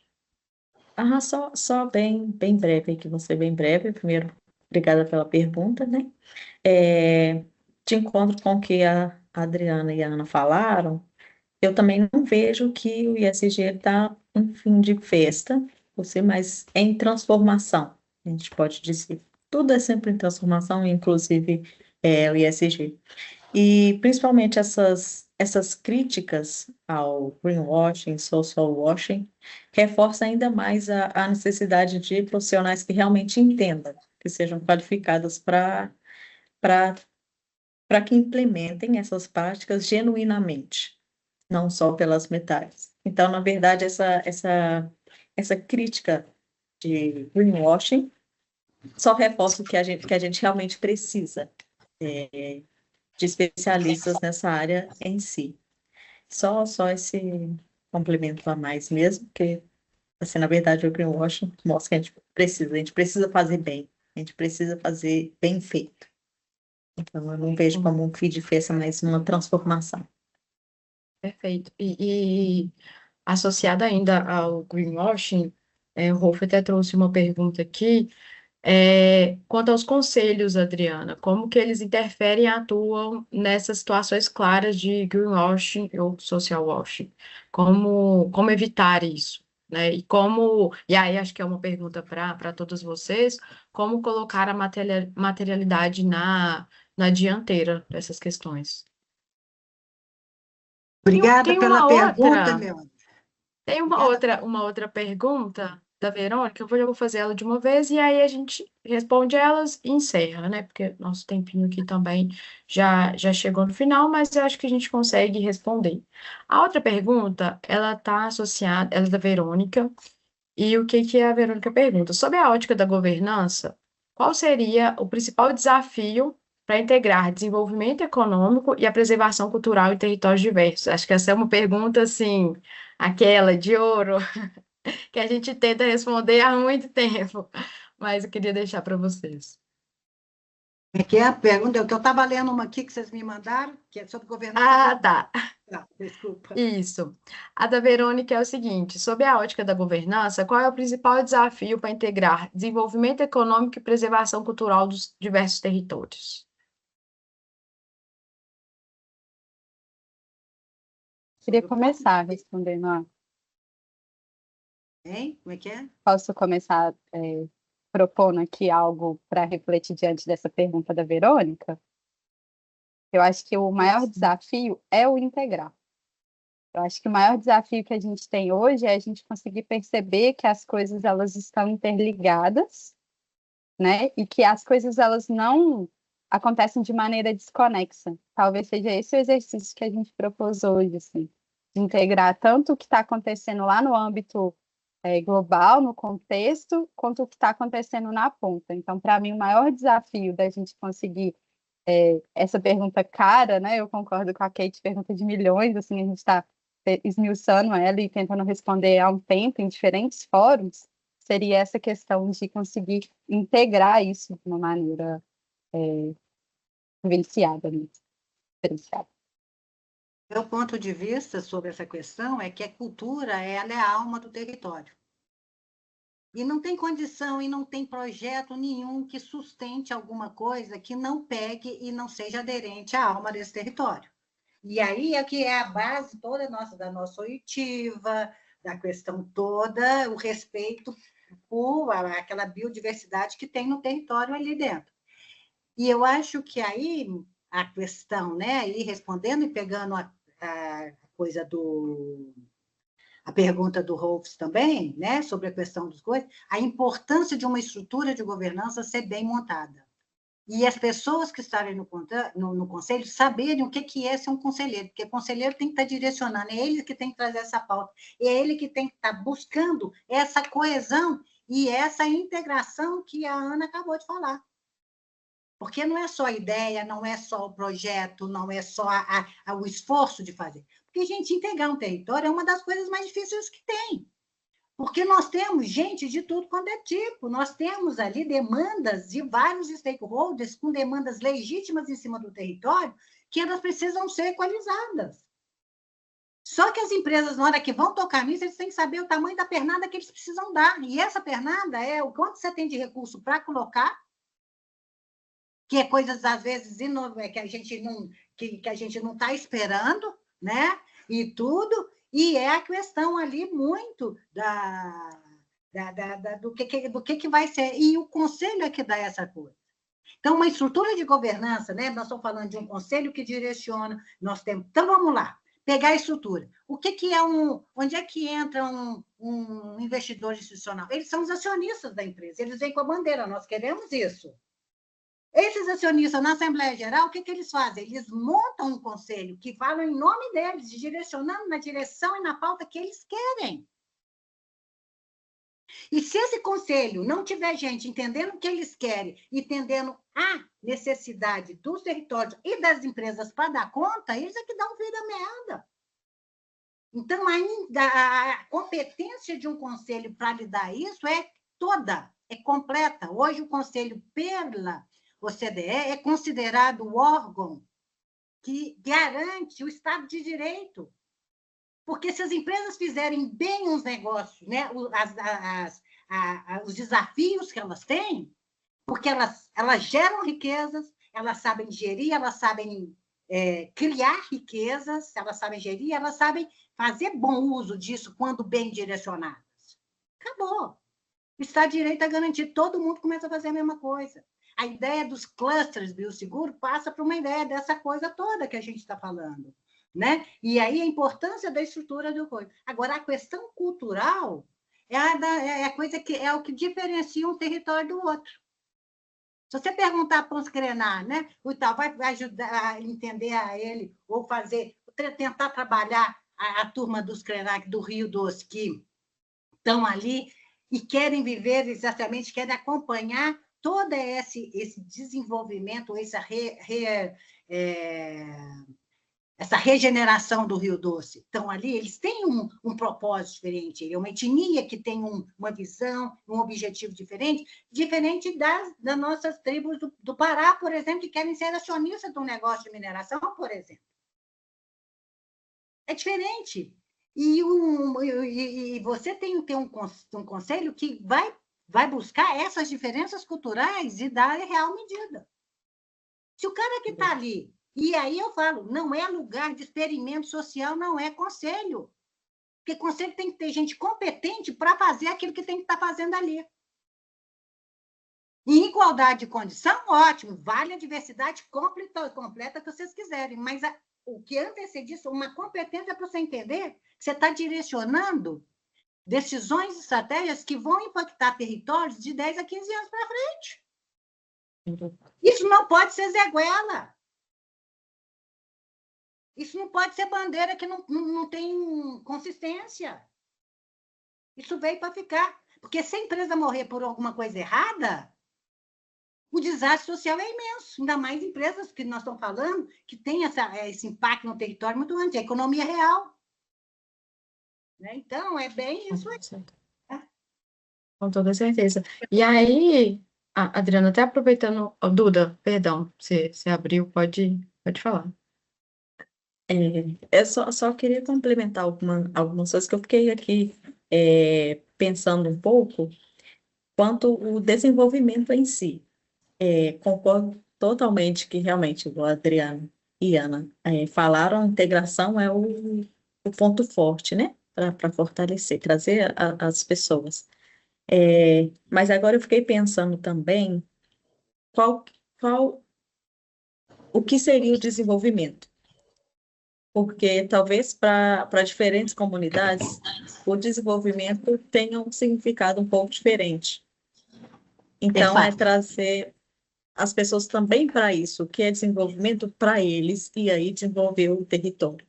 Só bem breve aqui, você bem breve. Primeiro, obrigada pela pergunta, né? De encontro com o que a Adriana e a Ana falaram, eu também não vejo que o ISG está em fim de festa, mas em transformação, a gente pode dizer. Tudo é sempre em transformação, inclusive o ISG. E principalmente essas críticas ao greenwashing, social washing, reforçam ainda mais a necessidade de profissionais que realmente entendam, que sejam qualificados para que implementem essas práticas genuinamente, não só pelas metades. Então, na verdade, essa crítica de greenwashing só reforça o que a gente realmente precisa de especialistas nessa área em si. Só esse complemento a mais mesmo, porque, assim, na verdade, o greenwashing mostra que a gente precisa fazer bem, a gente precisa fazer bem feito. Então, eu não vejo como um fim de festa, mas uma transformação. Perfeito. E associada ainda ao greenwashing, o Rolf até trouxe uma pergunta aqui, quanto aos conselhos, Adriana, como que eles interferem e atuam nessas situações claras de greenwashing ou social washing? Como evitar isso? Né? E aí acho que é uma pergunta para todos vocês, como colocar a materialidade na dianteira dessas questões? Obrigada Tem pela uma pergunta, outra. meu amigo. Tem Obrigada. uma outra pergunta da Verônica, eu vou fazer ela de uma vez e aí a gente responde elas e encerra, né? Porque nosso tempinho aqui também já chegou no final, mas eu acho que a gente consegue responder. A outra pergunta, ela está associada, ela é da Verônica, e o que que a Verônica pergunta? Sob a ótica da governança, qual seria o principal desafio para integrar desenvolvimento econômico e a preservação cultural em territórios diversos? Acho que essa é uma pergunta, assim, aquela de ouro, que a gente tenta responder há muito tempo, mas eu queria deixar para vocês. É que é a pergunta, que eu estava lendo uma aqui que vocês me mandaram, que é sobre governança. Ah, tá. Desculpa. Isso. A da Verônica é o seguinte: sob a ótica da governança, qual é o principal desafio para integrar desenvolvimento econômico e preservação cultural dos diversos territórios? Queria começar respondendo. Hein? Como é que é? Posso começar propondo aqui algo para refletir diante dessa pergunta da Verônica? Eu acho que o maior desafio é o integrar. Eu acho que o maior desafio que a gente tem hoje é a gente conseguir perceber que as coisas elas estão interligadas, né? E que as coisas elas não acontecem de maneira desconexa. Talvez seja esse o exercício que a gente propôs hoje, assim, de integrar tanto o que está acontecendo lá no âmbito global, no contexto, quanto o que está acontecendo na ponta. Então, para mim, o maior desafio da gente conseguir essa pergunta cara, né? Eu concordo com a Kate, pergunta de milhões, assim, a gente está esmiuçando ela e tentando responder há um tempo em diferentes fóruns, seria essa questão de conseguir integrar isso de uma maneira vivenciada, né? Diferenciada. Meu ponto de vista sobre essa questão é que a cultura ela é a alma do território. E não tem condição e não tem projeto nenhum que sustente alguma coisa que não pegue e não seja aderente à alma desse território. E aí é que é a base toda da nossa oitiva, da questão toda, o respeito por aquela biodiversidade que tem no território ali dentro. E eu acho que aí a questão, né, e respondendo e pegando a coisa a pergunta do Rolfs também, né, sobre a questão dos coisas, a importância de uma estrutura de governança ser bem montada. E as pessoas que estarem no conselho saberem o que é ser um conselheiro, porque o conselheiro tem que estar direcionando, é ele que tem que trazer essa pauta, é ele que tem que estar buscando essa coesão e essa integração que a Ana acabou de falar. Porque não é só a ideia, não é só o projeto, não é só o esforço de fazer. Porque, gente, integrar um território é uma das coisas mais difíceis que tem. Porque nós temos gente de tudo quanto é tipo, nós temos ali demandas de vários stakeholders com demandas legítimas em cima do território que elas precisam ser equalizadas. Só que as empresas, na hora que vão tocar nisso, eles têm que saber o tamanho da pernada que eles precisam dar. E essa pernada é o quanto você tem de recurso para colocar, que é coisas, às vezes, que a gente não está esperando, né? E tudo, e é a questão ali muito do que vai ser. E o conselho é que dá essa coisa. Então, uma estrutura de governança, né? Nós estamos falando de um conselho que direciona, nós temos. Então, vamos lá, pegar a estrutura. O que é onde é que entra um investidor institucional? Eles são os acionistas da empresa, eles vêm com a bandeira, nós queremos isso. Esses acionistas, na Assembleia Geral, o que eles fazem? Eles montam um conselho que fala em nome deles, direcionando na direção e na pauta que eles querem. E se esse conselho não tiver gente entendendo o que eles querem, entendendo a necessidade dos territórios e das empresas para dar conta, eles é que dão fim da meada. Então, ainda a competência de um conselho para lidar isso é toda, é completa. Hoje, o conselho, pela OCDE, é considerado o órgão que garante o Estado de Direito. Porque se as empresas fizerem bem os negócios, né, os desafios que elas têm, porque elas geram riquezas, elas sabem gerir, elas sabem criar riquezas, elas sabem gerir, elas sabem fazer bom uso disso quando bem direcionadas. Acabou. O Estado de Direito é garantido, todo mundo começa a fazer a mesma coisa. A ideia dos clusters bioseguro passa para uma ideia dessa coisa toda que a gente está falando. Né? E aí a importância da estrutura do coisa. Agora, a questão cultural é a coisa que é o que diferencia um território do outro. Se você perguntar para os Krenar, né, o tal vai ajudar a entender a ele, ou tentar trabalhar a turma dos Krenar do Rio Doce, que estão ali e querem viver exatamente, querem acompanhar todo esse desenvolvimento, essa essa regeneração do Rio Doce. Então, ali, eles têm um propósito diferente, é uma etnia que tem uma visão, um objetivo diferente das nossas tribos do Pará, por exemplo, que querem ser acionistas de um negócio de mineração, por exemplo. É diferente. E você tem que ter um conselho que vai buscar essas diferenças culturais e dar a real medida. Se o cara que está ali, e aí eu falo, não é lugar de experimento social, não é conselho. Porque conselho tem que ter gente competente para fazer aquilo que tem que estar fazendo ali. Em igualdade de condição, ótimo, vale a diversidade completa que vocês quiserem, mas o que antecede isso, uma competência para você entender que você está direcionando decisões e estratégias que vão impactar territórios de 10 a 15 anos para frente. Isso não pode ser zeguela. Isso não pode ser bandeira que não tem consistência. Isso veio para ficar. Porque se a empresa morrer por alguma coisa errada, o desastre social é imenso. Ainda mais empresas que nós estamos falando, que têm esse impacto no território muito grande, a economia real. Né? Então, é bem isso aí. Com toda certeza. E aí, Adriana, até aproveitando, Duda, perdão, você abriu, pode falar. Eu só queria complementar algumas coisas que eu fiquei aqui pensando um pouco quanto o desenvolvimento em si. Concordo totalmente que realmente o Adriano e Ana falaram, a integração é o ponto forte, né? Para fortalecer, trazer as pessoas. Mas agora eu fiquei pensando também o que seria o desenvolvimento. Porque talvez para diferentes comunidades o desenvolvimento tenha um significado um pouco diferente. Então, trazer as pessoas também para isso, que é desenvolvimento para eles, e aí desenvolver o território.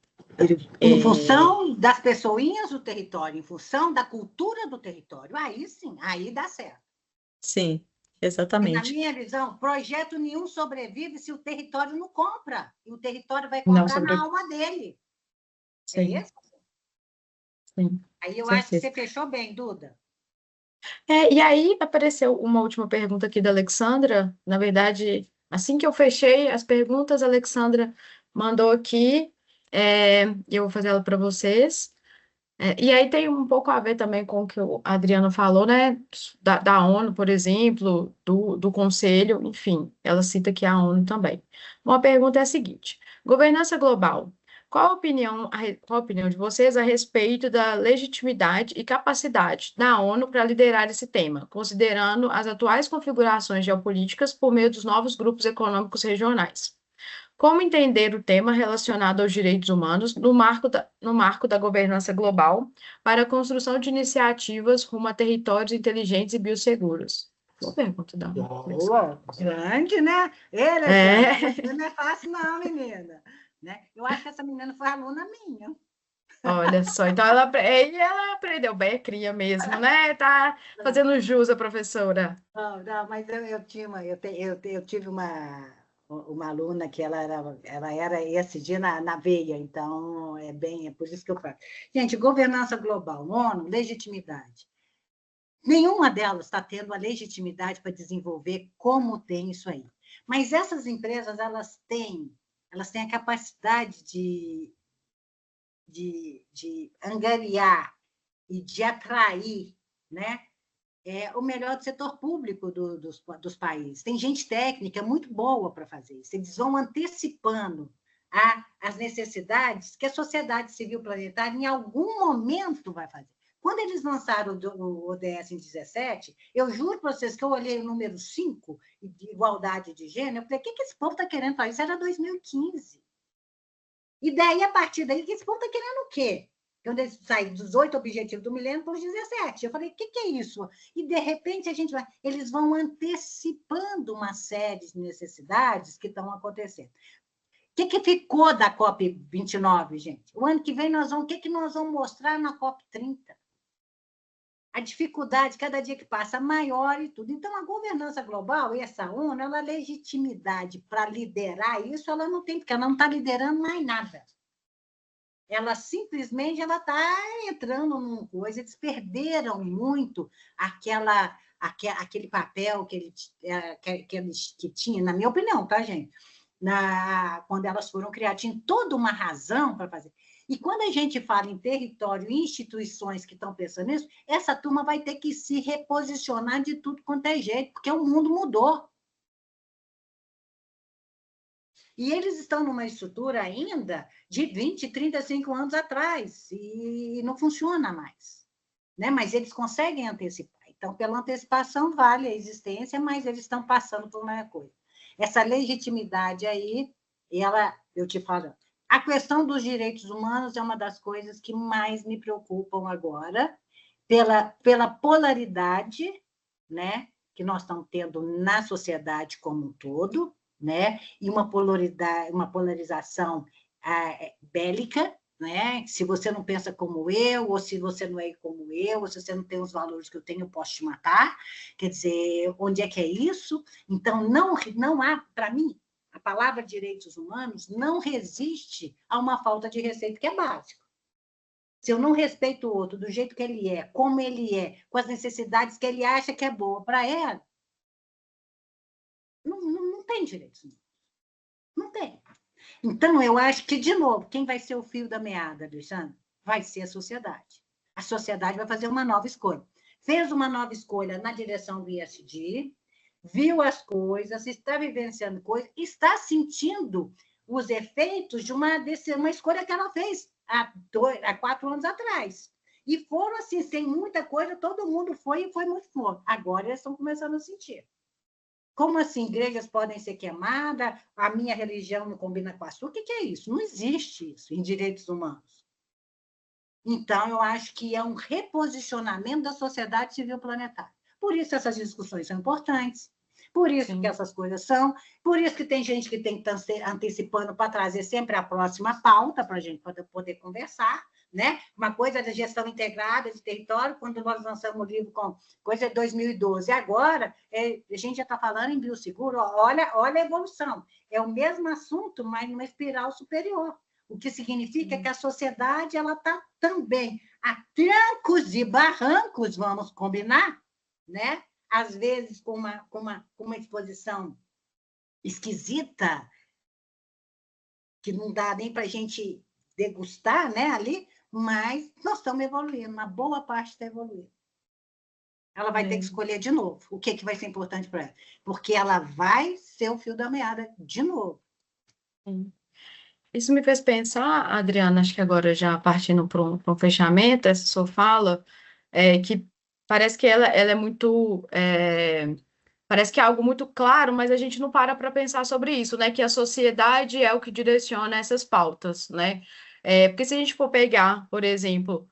Em função das pessoinhas do território, em função da cultura do território. Aí sim, aí dá certo. Sim, exatamente. Na minha visão, projeto nenhum sobrevive se o território não compra. E o território vai comprar na alma dele. Sim. É isso? Sim. Aí eu acho que você fechou bem, Duda. E aí apareceu uma última pergunta aqui da Alexandra. Na verdade, assim que eu fechei as perguntas, a Alexandra mandou aqui, e eu vou fazer ela para vocês. E aí tem um pouco a ver também com o que o Adriano falou, né? Da ONU, por exemplo, do Conselho, enfim, ela cita aqui a ONU também. Uma pergunta é a seguinte: governança global. Qual a opinião de vocês a respeito da legitimidade e capacidade da ONU para liderar esse tema, considerando as atuais configurações geopolíticas por meio dos novos grupos econômicos regionais? Como entender o tema relacionado aos direitos humanos no marco da governança global para a construção de iniciativas rumo a territórios inteligentes e biosseguros? Boa pergunta, Dana. Boa, grande, né? Não é fácil não, menina. Né? Eu acho que essa menina foi aluna minha. Olha só, então ela aprendeu bem, cria mesmo, né? Tá fazendo jus a professora. Não, mas eu tive uma aluna que ela era esse dia na veia, então é por isso que eu falo. Gente, governança global, ONU, legitimidade. Nenhuma delas está tendo a legitimidade para desenvolver como tem isso aí. Mas essas empresas, elas têm a capacidade de angariar e de atrair, né? O melhor do setor público dos países. Tem gente técnica muito boa para fazer isso. Eles vão antecipando as necessidades que a sociedade civil planetária, em algum momento, vai fazer. Quando eles lançaram o ODS em 2017, eu juro para vocês que eu olhei o número 5, de igualdade de gênero, eu falei, o que esse povo está querendo fazer? Isso era 2015. E daí, a partir daí, esse povo está querendo o quê? Quando eles saem dos 8 objetivos do milênio para os 17. Eu falei, o que é isso? E, de repente, eles vão antecipando uma série de necessidades que estão acontecendo. O que ficou da COP29, gente? O ano que vem, o que nós vamos mostrar na COP30? A dificuldade, cada dia que passa, maior e tudo. Então, a governança global, e essa ONU, ela, a legitimidade para liderar isso, ela não tem, porque ela não está liderando mais nada. ela simplesmente ela está entrando numa coisa, eles perderam muito aquele papel que tinha, na minha opinião, tá, gente? Quando elas foram criadas, tinha toda uma razão para fazer. E quando a gente fala em território e instituições que estão pensando nisso, essa turma vai ter que se reposicionar de tudo quanto é jeito, porque o mundo mudou. E eles estão numa estrutura ainda de 20, 35 anos atrás, e não funciona mais. Né? Mas eles conseguem antecipar. Então, pela antecipação, vale a existência, mas eles estão passando por uma coisa. Essa legitimidade aí, eu te falo, a questão dos direitos humanos é uma das coisas que mais me preocupam agora, pela polaridade, né, que nós estamos tendo na sociedade como um todo, né, e uma polarização bélica, né? Se você não pensa como eu, ou se você não é como eu, ou se você não tem os valores que eu tenho, eu posso te matar. Quer dizer, onde é que é isso? Então, não há, para mim, a palavra direitos humanos não resiste a uma falta de respeito que é básico. Se eu não respeito o outro do jeito que ele é, como ele é, com as necessidades que ele acha que é boa para ela, não tem direitos humanos. Não tem. Então, eu acho que, de novo, quem vai ser o fio da meada, Alexandre? Vai ser a sociedade. A sociedade vai fazer uma nova escolha. Fez uma nova escolha na direção do ISD, viu as coisas, está vivenciando coisas, está sentindo os efeitos de uma escolha que ela fez há 4 anos atrás. E foram assim, sem muita coisa, todo mundo foi e foi muito forte. Agora eles estão começando a sentir. Como assim? Igrejas podem ser queimadas, a minha religião não combina com a sua? O que é isso? Não existe isso em direitos humanos. Então, eu acho que é um reposicionamento da sociedade civil planetária. Por isso essas discussões são importantes, por isso Sim. que essas coisas são, por isso que tem gente que tem que estar antecipando para trazer sempre a próxima pauta para a gente poder conversar, né? Uma coisa da gestão integrada de território, quando nós lançamos o livro com coisa de 2012. Agora, a gente já está falando em bioseguro, olha a evolução. É o mesmo assunto, mas numa espiral superior. O que significa que a sociedade está também a trancos e barrancos, vamos combinar, né? Às vezes com uma exposição esquisita, que não dá nem para a gente degustar, né, ali, mas nós estamos evoluindo, uma boa parte está evoluindo. Ela vai ter que escolher de novo o que vai ser importante para ela, porque ela vai ser o fio da meada de novo. Isso me fez pensar, Adriana, acho que agora já partindo para um fechamento, essa sua fala, que parece que ela é muito... parece que é algo muito claro, mas a gente não para pensar sobre isso, né? Que a sociedade é o que direciona essas pautas, né? Porque se a gente for pegar, por exemplo,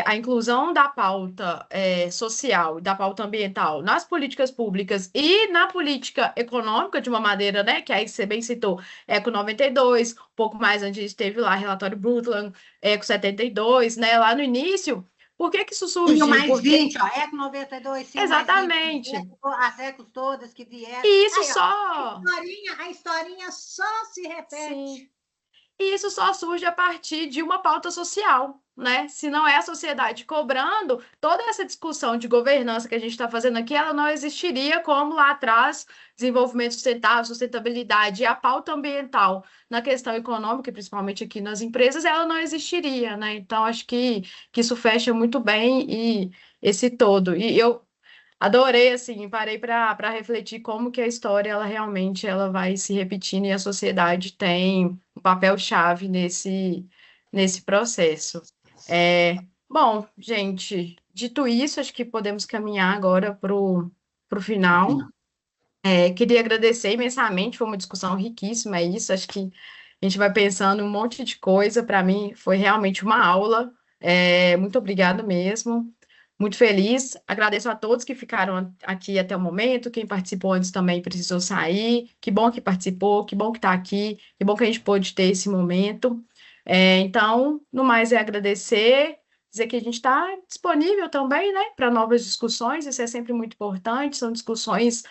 a inclusão da pauta social e da pauta ambiental nas políticas públicas e na política econômica, de uma maneira, né? Que aí você bem citou, Eco 92, um pouco mais antes a gente teve lá relatório Brundtland, Eco 72, né? Lá no início. Por que isso surgiu? Mais porque... 20, ó, Eco 92, sim, exatamente. Mais 20, as ecos todas que vieram. E isso aí, só... a historinha só se repete. Sim. E isso só surge a partir de uma pauta social, né? Se não é a sociedade cobrando, toda essa discussão de governança que a gente está fazendo aqui, ela não existiria como lá atrás, desenvolvimento sustentável, sustentabilidade e a pauta ambiental na questão econômica, principalmente aqui nas empresas, ela não existiria, né? Então, acho que isso fecha muito bem e esse todo. E eu adorei, assim, parei para refletir como que a história, ela realmente ela vai se repetindo e a sociedade tem um papel-chave nesse processo. Bom, gente, dito isso, acho que podemos caminhar agora para o final. Queria agradecer imensamente, foi uma discussão riquíssima, é isso, acho que a gente vai pensando em um monte de coisa, para mim foi realmente uma aula, muito obrigada mesmo. Muito feliz, agradeço a todos que ficaram aqui até o momento, quem participou antes também precisou sair, que bom que participou, que bom que está aqui, que bom que a gente pôde ter esse momento. Então, no mais é agradecer, dizer que a gente está disponível também, né, para novas discussões, isso é sempre muito importante, são discussões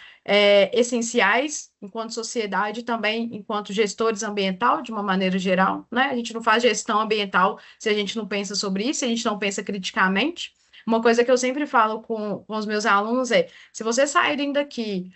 essenciais enquanto sociedade, também enquanto gestores ambiental, de uma maneira geral, né? A gente não faz gestão ambiental se a gente não pensa sobre isso, se a gente não pensa criticamente. Uma coisa que eu sempre falo com os meus alunos é, se vocês saírem daqui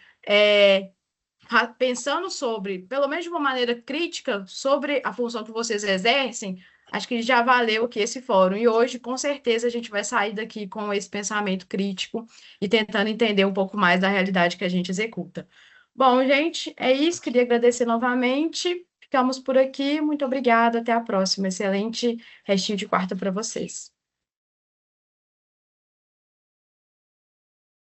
pensando sobre, pelo menos de uma maneira crítica, sobre a função que vocês exercem, acho que já valeu aqui esse fórum. E hoje, com certeza, a gente vai sair daqui com esse pensamento crítico e tentando entender um pouco mais da realidade que a gente executa. Bom, gente, é isso. Queria agradecer novamente. Ficamos por aqui. Muito obrigada. Até a próxima. Excelente restinho de quarta para vocês.